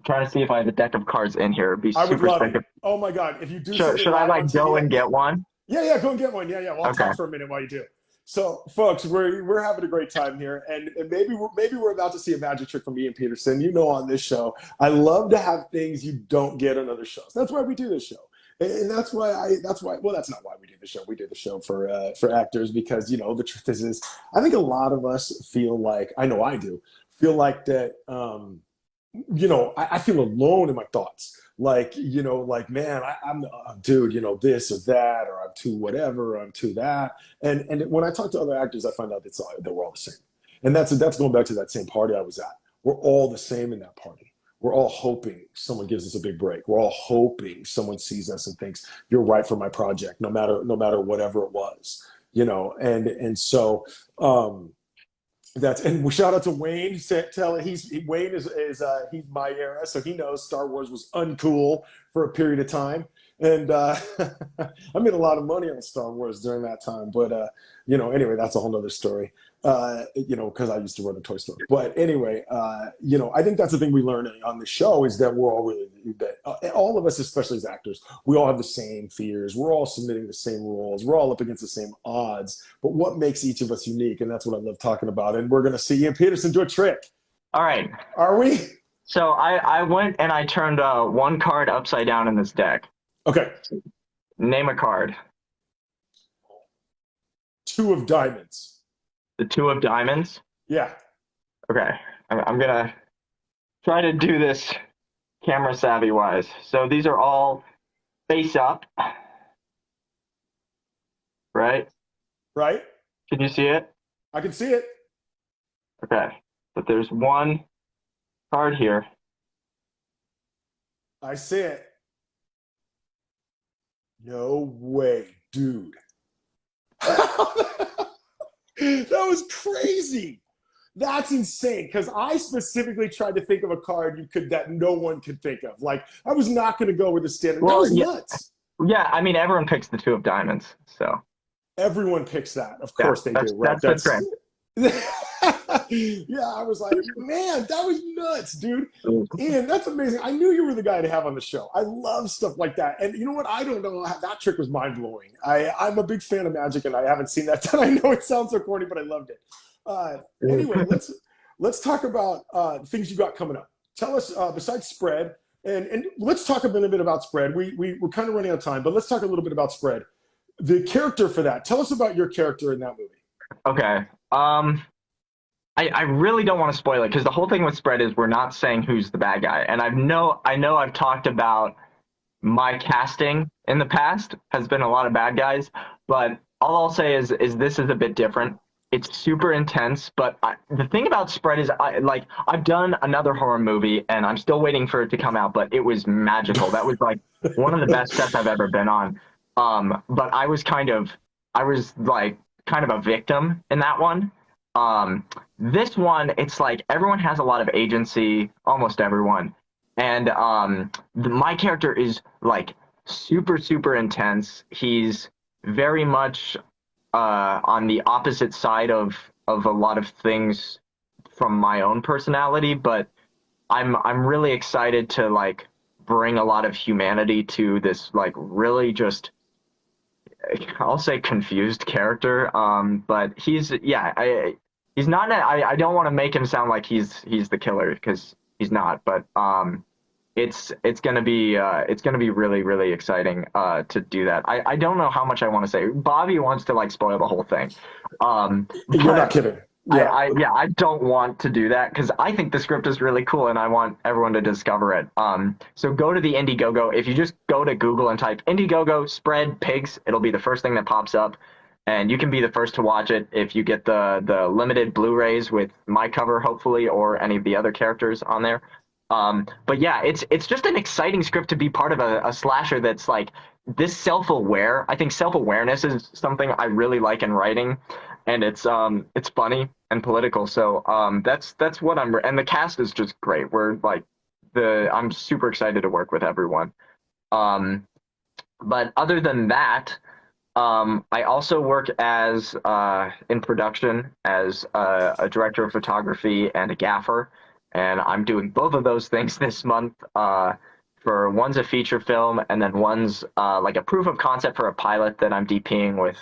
try to see if I have a deck of cards in here? It'd be I would super love sick. it. Oh my God. If you do Should something I live on like go TV, and get one? yeah, go and get one. Yeah. Well, I'll Okay. talk for a minute while you do. So, folks, we're having a great time here, and maybe we're about to see a magic trick from Ian Peterson. On this show, I love to have things you don't get on other shows. That's why we do this show, and that's why. Well, that's not why we do the show. We do the show for actors because the truth is I think a lot of us feel like I know I do feel like that. I feel alone in my thoughts. Like, man, I'm dude, this or that, or I'm too whatever, or I'm too that. And when I talk to other actors, I find out that we're all the same. And that's going back to that same party I was at. We're all the same in that party. We're all hoping someone gives us a big break. We're all hoping someone sees us and thinks you're right for my project, no matter whatever it was. And so and we shout out to Wayne. Wayne he's my era, so he knows Star Wars was uncool for a period of time, and I made a lot of money on Star Wars during that time. But anyway, that's a whole nother story. Because I used to run a toy store. But anyway, I think that's the thing we learn on the show is that we're all really that all of us, especially as actors, we all have the same fears. We're all submitting the same rules. We're all up against the same odds. But what makes each of us unique? And that's what I love talking about. And we're going to see Ian Peterson do a trick. All right. Are we? So I went and I turned one card upside down in this deck. Okay. Name a card. Two of diamonds. The two of diamonds. Yeah. Okay. I'm gonna try to do this camera savvy wise. So these are all face up, right? Right? Can you see it? I can see it. Okay. But there's one card here. I see it. No way, dude. That was crazy. That's insane. Because I specifically tried to think of a card that no one could think of. Like I was not going to go with the standard. That Well, was yeah, nuts. yeah. I mean, everyone picks the two of diamonds, so Everyone picks that. Of yeah, course they do. Right? that's the trend. Yeah. I was like, man, that was nuts, dude. Ian, that's amazing. I knew you were the guy to have on the show. I love stuff like that. And you know what? I don't know. That trick was mind blowing. I'm a big fan of magic, and I haven't seen that done. I know it sounds so corny, but I loved it. Anyway, let's talk about things you got coming up. Tell us besides spread, and let's talk a little bit about spread. We're kind of running out of time, but let's talk a little bit about spread. The character for that. Tell us about your character in that movie. Okay. I really don't want to spoil it because the whole thing with spread is we're not saying who's the bad guy. And I know I've talked about my casting in the past has been a lot of bad guys, but all I'll say is this is a bit different. It's super intense, but the thing about spread is I've done another horror movie and I'm still waiting for it to come out, but it was magical. That was like one of the best sets I've ever been on. But I was like kind of a victim in that one. Um, this one, it's like everyone has a lot of agency, almost everyone, and my character is like super super intense. He's very much on the opposite side of a lot of things from my own personality, but I'm really excited to like bring a lot of humanity to this like really just I'll say confused character. But he's yeah, he's not. I don't want to make him sound like he's the killer because he's not. But it's gonna be really really exciting to do that. I don't know how much I want to say. Bobby wants to like spoil the whole thing. You're not But kidding. Yeah. I don't want to do that because I think the script is really cool and I want everyone to discover it. So go to the Indiegogo. If you just go to Google and type Indiegogo spread pigs, it'll be the first thing that pops up, and you can be the first to watch it if you get the limited Blu-rays with my cover, hopefully, or any of the other characters on there. But yeah, it's just an exciting script to be part of a slasher that's like this self-aware. I think self-awareness is something I really like in writing, and it's funny and political. So that's what and the cast is just great. We're like I'm super excited to work with everyone. Um, but other than that, I also work as in production as a director of photography and a gaffer, and I'm doing both of those things this month. For one's a feature film, and then one's like a proof of concept for a pilot that I'm DPing with,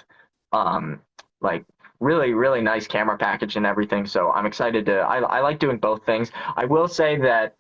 like really really nice camera package and everything. So I'm excited to. I like doing both things. I will say that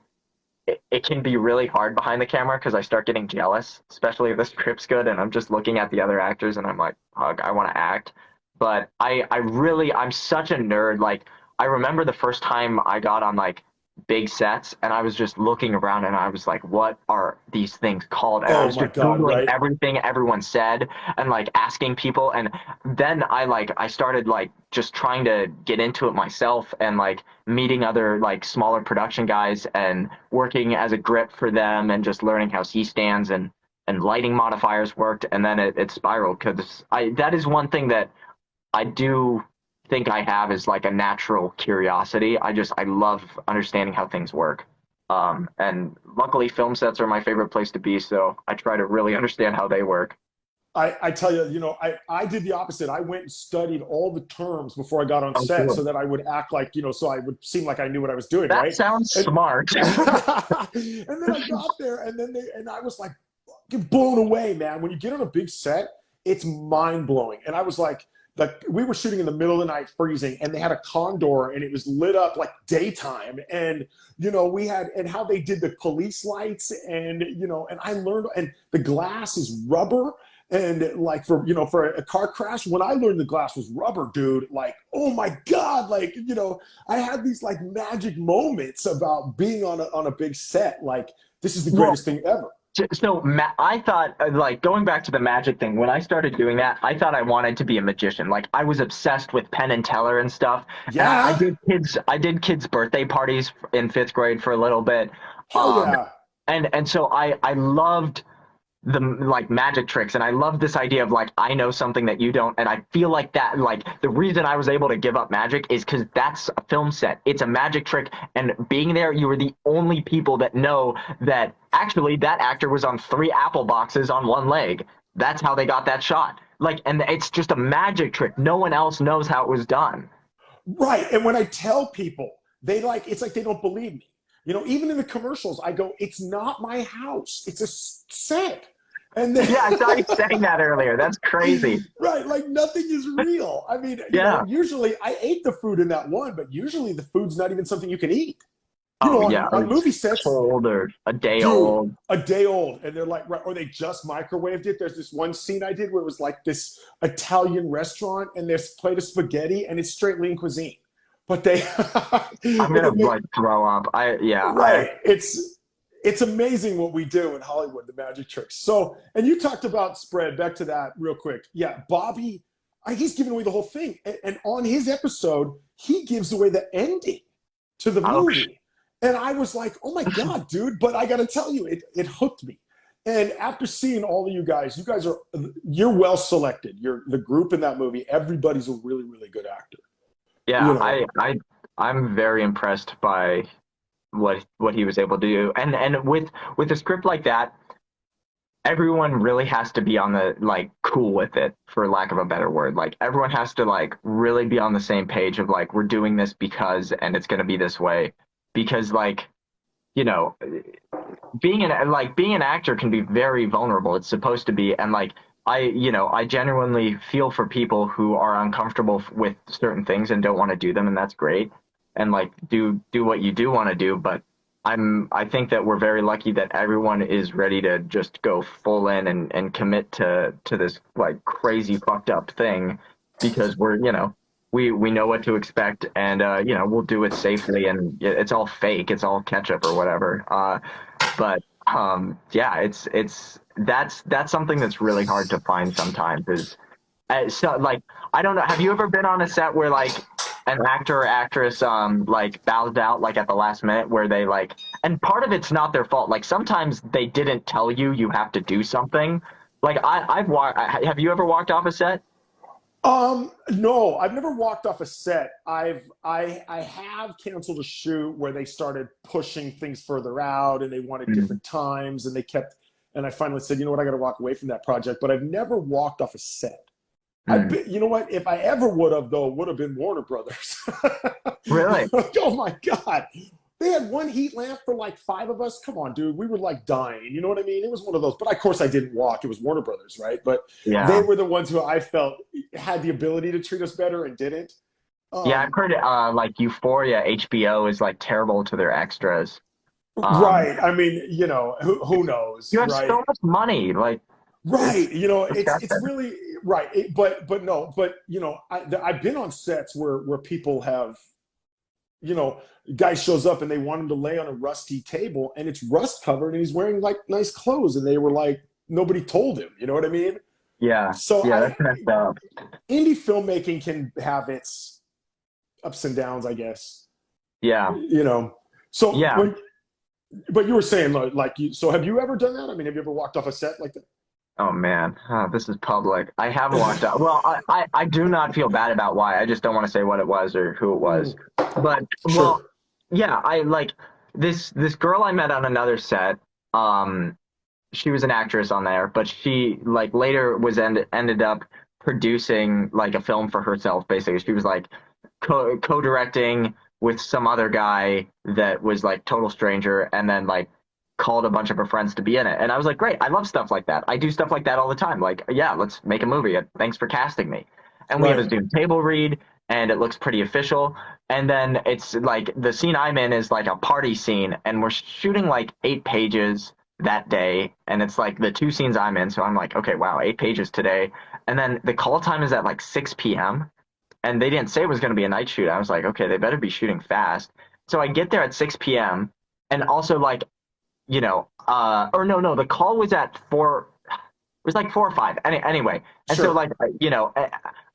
it can be really hard behind the camera because I start getting jealous, especially if the script's good and I'm just looking at the other actors and I'm like, "Ugh, I want to act." But I'm such a nerd. Like I remember the first time I got on like big sets and I was just looking around and I was like, what are these things called? And I Oh was my just God. Googling Right. everything everyone said and like asking people. And then I started like just trying to get into it myself and like meeting other like smaller production guys and working as a grip for them and just learning how C stands and lighting modifiers worked. And then it spiraled because that is one thing that I do think I have is like a natural curiosity. I love understanding how things work. And luckily film sets are my favorite place to be, so I try to really understand how they work. I tell you, I did the opposite. I went and studied all the terms before I got on Oh, set cool. so that I would act like, so I would seem like I knew what I was doing, That right? sounds And smart. and then I got there and I was like blown away, man. When you get on a big set, it's mind blowing. And I was like we were shooting in the middle of the night freezing and they had a condor and it was lit up like daytime and we had and how they did the police lights and and I learned and the glass is rubber and like for a car crash when I learned the glass was rubber, dude, like oh my god, like I had these like magic moments about being on a big set, like this is the Well, greatest thing ever. so I thought, like going back to the magic thing, when I started doing that, I thought I wanted to be a magician. Like I was obsessed with Penn and Teller and stuff. And Yeah, I did kids' birthday parties in fifth grade for a little bit. hell Um, yeah. and so I loved the like magic tricks and I love this idea of like I know something that you don't, and I feel like that like the reason I was able to give up magic is because that's a film set, it's a magic trick, and being there you were the only people that know that actually that actor was on three apple boxes on one leg. That's how they got that shot, like, and it's just a magic trick, no one else knows how it was done. Right. And when I tell people, it's like they don't believe me. Even in the commercials, I go, it's not my house. It's a set. And then, Yeah, I saw you saying that earlier, that's crazy. right, like nothing is real. I mean, Yeah. usually I ate the food in that one, but usually the food's not even something you can eat. Oh yeah, On it's movie sets, cold or a day dude, old. a day old. And they're like, right, or they just microwaved it. There's this one scene I did where it was like this Italian restaurant and there's a plate of spaghetti and it's straight lean cuisine. But they, I'm but gonna they make, like throw up. I right. It's amazing what we do in Hollywood, the magic tricks. So, and you talked about spread. Back to that real quick. Yeah, Bobby, he's giving away the whole thing, and on his episode, he gives away the ending to the oh movie, and I was like, oh my god, dude! But I got to tell you, it hooked me, And after seeing all of you guys are you're well selected. You're the group in that movie. Everybody's a really, really good actor. You Yeah, know, I'm very impressed by what he was able to do. And with a script like that, everyone really has to be on the like cool with it, for lack of a better word. Like everyone has to like really be on the same page of like we're doing this because and it's going to be this way because like you know being an actor can be very vulnerable. It's supposed to be, and like I genuinely feel for people who are uncomfortable with certain things and don't want to do them, and that's great. And like do what you do want to do, but I think that we're very lucky that everyone is ready to just go full in and commit to this like crazy fucked up thing because we know what to expect, and we'll do it safely, and it's all fake, it's all ketchup or whatever. But yeah, it's that's something that's really hard to find sometimes. Is so like I don't know. Have you ever been on a set where like an actor or actress like bowed out like at the last minute where they like, and part of it's not their fault. Like sometimes they didn't tell you you have to do something. Like I've walked. Have you ever walked off a set? no, I've never walked off a set. I have canceled a shoot where they started pushing things further out and they wanted Mm. different times and they kept and I finally said, you know what, I got to walk away from that project. But I've never walked off a set. I've Mm. been, you know what? If I ever would have, though, would have been Warner Brothers. Really? Oh my God. They had one heat lamp for like five of us. Come on, dude. We were like dying. You know what I mean? It was one of those. But of course, I didn't walk. It was Warner Brothers, right? But they Yeah. were the ones who I felt had the ability to treat us better and didn't. Yeah, I've Um, heard like Euphoria, HBO is like terrible to their extras. Um, right. I mean, you know, who knows, you have right? so much money, like it's Right. You know, it's disgusting. really right. But no, but you know, I've been on sets where people have you know, guy shows up and they want him to lay on a rusty table and it's rust covered and he's wearing like nice clothes and they were like nobody told him, you know what I mean? Yeah, So yeah, I that's messed up. indie filmmaking can have its ups and downs, I guess. Yeah, You know. So yeah. when but you were saying like you so have you ever done that? I mean, have you ever walked off a set like Oh man, this is public. I have walked that? out. Well, I do not feel bad about why. I just don't want to say what it was or who it was. Mm, But well, sure. yeah, I like this girl I met on another set. Um, she was an actress on there, but she like later ended up producing like a film for herself. Basically, she was like co-directing with some other guy that was like total stranger, and then like called a bunch of her friends to be in it. And I was like, great, I love stuff like that. I do stuff like that all the time. Like, yeah, let's make a movie. Thanks for casting me. And we have a Right. Zoom table read, and it looks pretty official. And then it's like the scene I'm in is like a party scene, and we're shooting like 8 pages that day. And it's like the two scenes I'm in. So I'm like, okay, wow, 8 pages today. And then the call time is at like 6 p.m. And they didn't say it was going to be a night shoot. I was like, okay, they better be shooting fast. So I get there at 6 p.m. And also like, or no, the call was at 4. It was like 4 or 5. Anyway, and so Sure. like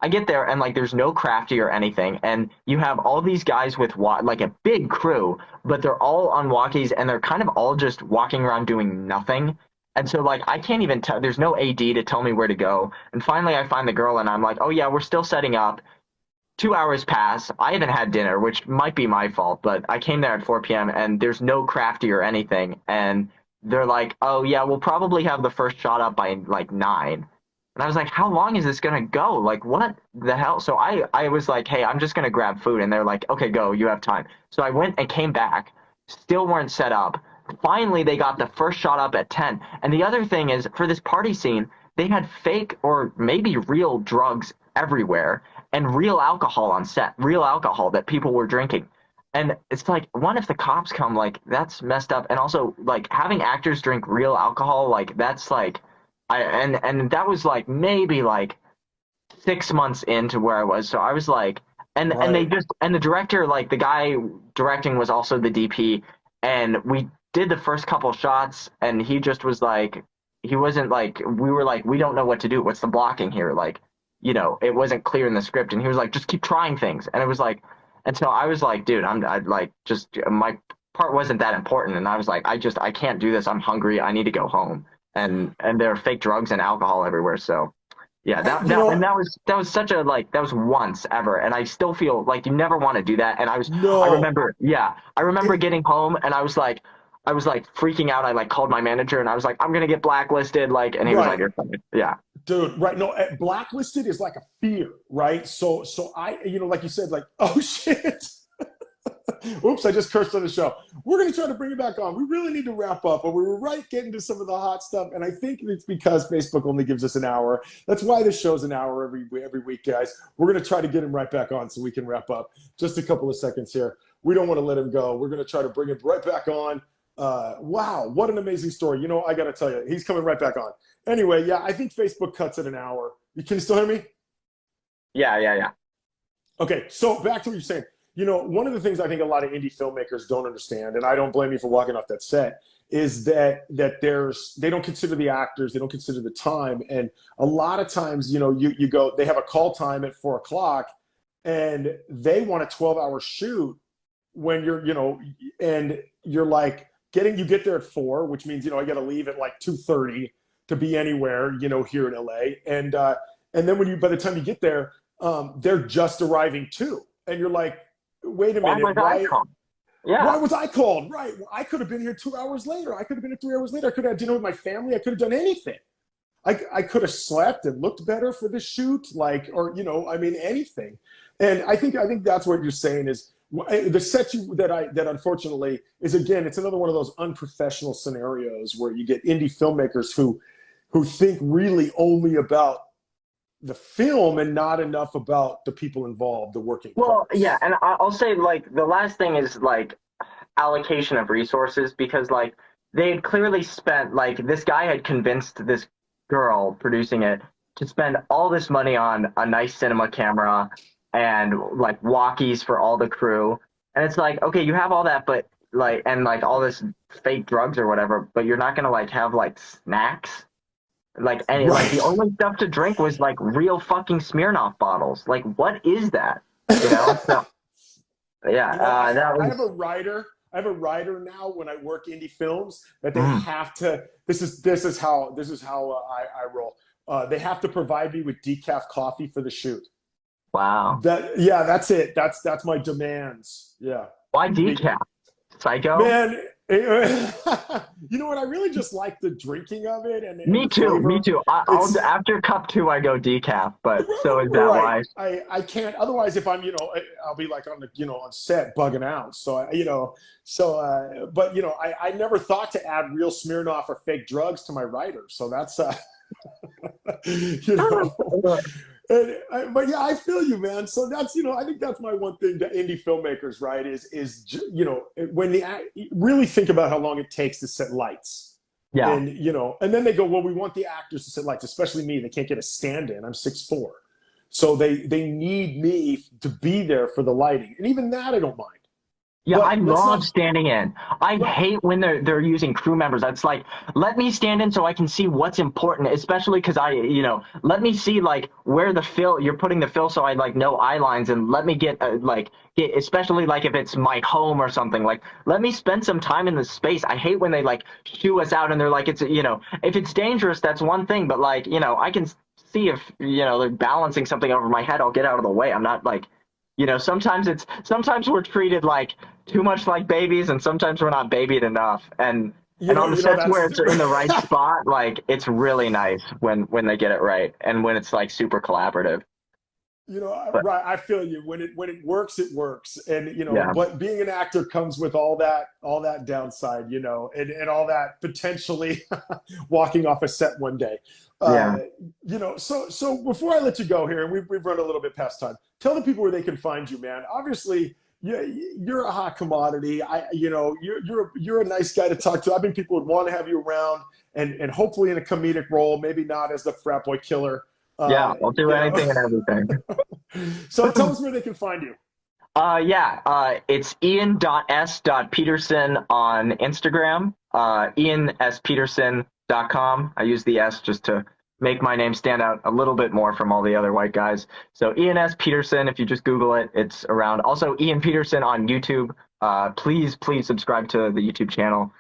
I get there and like there's no crafty or anything, and you have all these guys with like a big crew, but they're all on walkies and they're kind of all just walking around doing nothing. And so like I can't even tell. There's no AD to tell me where to go. And finally, I find the girl and I'm like, oh yeah, we're still setting up. 2 hours pass. I haven't had dinner, which might be my fault, but I came there at 4 p.m. and there's no crafty or anything. And they're like, oh, yeah, we'll probably have the first shot up by like 9. And I was like, how long is this going to go? Like, what the hell? So I was like, hey, I'm just going to grab food. And they're like, okay, go. You have time. So I went and came back. Still weren't set up. Finally, they got the first shot up at 10. And the other thing is, for this party scene, they had fake or maybe real drugs everywhere and real alcohol on set, real alcohol that people were drinking. And it's like, one, if the cops come, like, that's messed up. And also, like, having actors drink real alcohol, like, that's like, and that was like maybe like 6 months into where I was. So I was like, and they Right. just, and the director, like, the guy directing was also the DP. And we did the first couple shots, and he just was like, he wasn't like, we were like, we don't know what to do. What's the blocking here? Like, it wasn't clear in the script, and he was like, just keep trying things. And it was like, and so I was like, dude, I like, just my part wasn't that important. And I was like, I can't do this. I'm hungry. I need to go home. and there are fake drugs and alcohol everywhere. So yeah, You know, that was such a like that was once ever, and I still feel like you never want to do that. And I no. remember, yeah, I remember It, getting home and I was like freaking out. I like called my manager and I was like, I'm gonna get blacklisted, like, and he was right. like, you're fine. Yeah, Dude, right. No, blacklisted is like a fear, right? So like you said, like, oh shit. Oops, I just cursed on the show. We're going to try to bring it back on. We really need to wrap up, but we were right getting to some of the hot stuff. And I think it's because Facebook only gives us an hour. That's why this show's an hour every week, guys. We're going to try to get him right back on so we can wrap up. Just a couple of seconds here. We don't want to let him go. We're going to try to bring him right back on. Wow, what an amazing story. I got to tell you, he's coming right back on. Anyway, yeah, I think Facebook cuts at an hour. Can you still hear me? yeah. Okay, so back to what you're saying. One of the things I think a lot of indie filmmakers don't understand, and I don't blame you for walking off that set, is that they don't consider the actors, they don't consider the time, and a lot of times, you go, they have a call time at 4 o'clock, and they want a 12-hour shoot when and you're like you get there at 4, which means I got to leave at like 2:30 to be anywhere, here in LA, and then by the time you get there, they're just arriving too, and you're like, wait a Why minute, was I called? why Yeah. was I called? Right. Well, I could have been here 2 hours later. I could have been here 3 hours later. I could have had dinner with my family. I could have done anything. I could have slept and looked better for this shoot, I mean, anything. And I think that's what you're saying is the set that unfortunately is, again, it's another one of those unprofessional scenarios where you get indie filmmakers who think really only about the film and not enough about the people involved, the working Well, yeah, parts. and I'll say like the last thing is like allocation of resources because like they had clearly spent like this guy had convinced this girl producing it to spend all this money on a nice cinema camera and like walkies for all the crew. And it's like, okay, you have all that, but like and like all this fake drugs or whatever, but you're not gonna like have like snacks. Like any like the Right. only stuff to drink was like real fucking Smirnoff bottles. Like what is that? You know? So yeah, that I have a was writer. I have a writer now when I work indie films that they mm, have to. This is how I roll. They have to provide me with decaf coffee for the shoot. wow. Yeah, that's it. That's my demands. Yeah, Why Be- decaf? Psycho? man. You know what? I really just like the drinking of it and Me the too. Me flavor. too. I'll It's after cup two I go decaf, but so is that right. why? I can't. Otherwise, if I'm, I'll be like on the, on set bugging out. So, but I never thought to add real Smirnoff or fake drugs to my writer. So that's, you know, but yeah, I feel you, man. So that's, I think that's my one thing to indie filmmakers, right? When really think about how long it takes to set lights. Yeah. And then they go, well, we want the actors to set lights, especially me. They can't get a stand-in. I'm 6'4". So they need me to be there for the lighting. And even that I don't mind. Yeah, I But let's love not standing in. I right. hate when they're using crew members. That's like, let me stand in so I can see what's important, especially because let me see like where the fill you're putting the fill so I like know eye lines and let me get get especially like if it's my home or something like let me spend some time in the space. I hate when they like shoo us out and they're like if it's dangerous that's one thing, but like I can see if they're balancing something over my head, I'll get out of the way. I'm not like sometimes we're treated like too much like babies and sometimes we're not babied enough and on the sets where That's it's in the right spot like it's really nice when they get it right and when it's like super collaborative, but right. I feel you. When it works, it works. And yeah, but being an actor comes with all that downside, and all that potentially walking off a set one day. yeah. So before I let you go here, and we've run a little bit past time. Tell the people where they can find you, man. Obviously, you're a hot commodity. You're a nice guy to talk to. I think people would want to have you around, and hopefully in a comedic role, maybe not as the frat boy killer. Yeah, I'll do You know. anything and everything. So tell us where they can find you. It's Ian.S.Peterson on Instagram, IanSPeterson.com. I use the S just to make my name stand out a little bit more from all the other white guys. So Ian S. Peterson, if you just Google it, it's around. Also, Ian Peterson on YouTube. Please subscribe to the YouTube channel.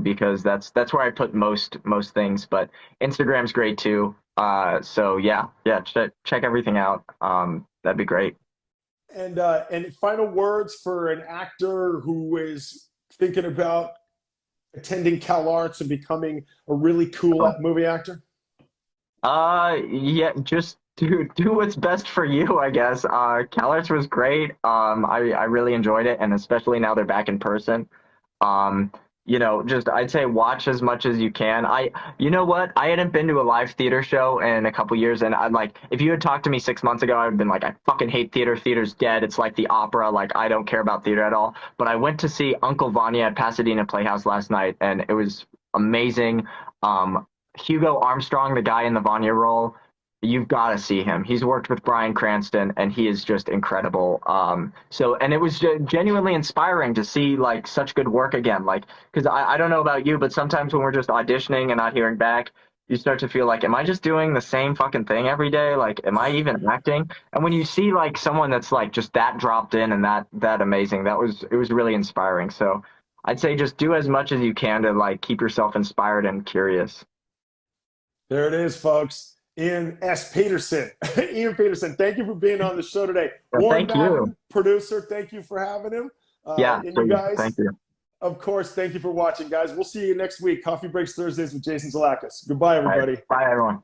because that's where I put most things. But Instagram's great too. So yeah, check everything out. That'd be great. And final words for an actor who is thinking about attending Cal Arts and becoming a really cool Oh. movie actor? Yeah, just do what's best for you, I guess. CalArts was great. I really enjoyed it, and especially now they're back in person. Um, just I'd say watch as much as you can. You know what? I hadn't been to a live theater show in a couple years, and I'm like, if you had talked to me 6 months ago, I'd been like, I fucking hate theater. Theater's dead. It's like the opera. Like I don't care about theater at all. But I went to see Uncle Vanya at Pasadena Playhouse last night, and it was amazing. Um, Hugo Armstrong, the guy in the Vanya role, you've got to see him. He's worked with Bryan Cranston, and he is just incredible. And it was genuinely inspiring to see like such good work again. Like, because I don't know about you, but sometimes when we're just auditioning and not hearing back, you start to feel like, am I just doing the same fucking thing every day? Like, am I even acting? And when you see like someone that's like just that dropped in and that amazing, it was really inspiring. So I'd say just do as much as you can to like keep yourself inspired and curious. There it is, folks. Ian S. Peterson. Ian Peterson, thank you for being on the show today. Well, Warren thank you. Madden, producer, thank you for having him. Yeah, And you please. Thank guys, you. of course, thank you for watching, guys. We'll see you next week. Coffee Breaks Thursdays with Jason Zalakis. Goodbye, All right. everybody. Bye, everyone.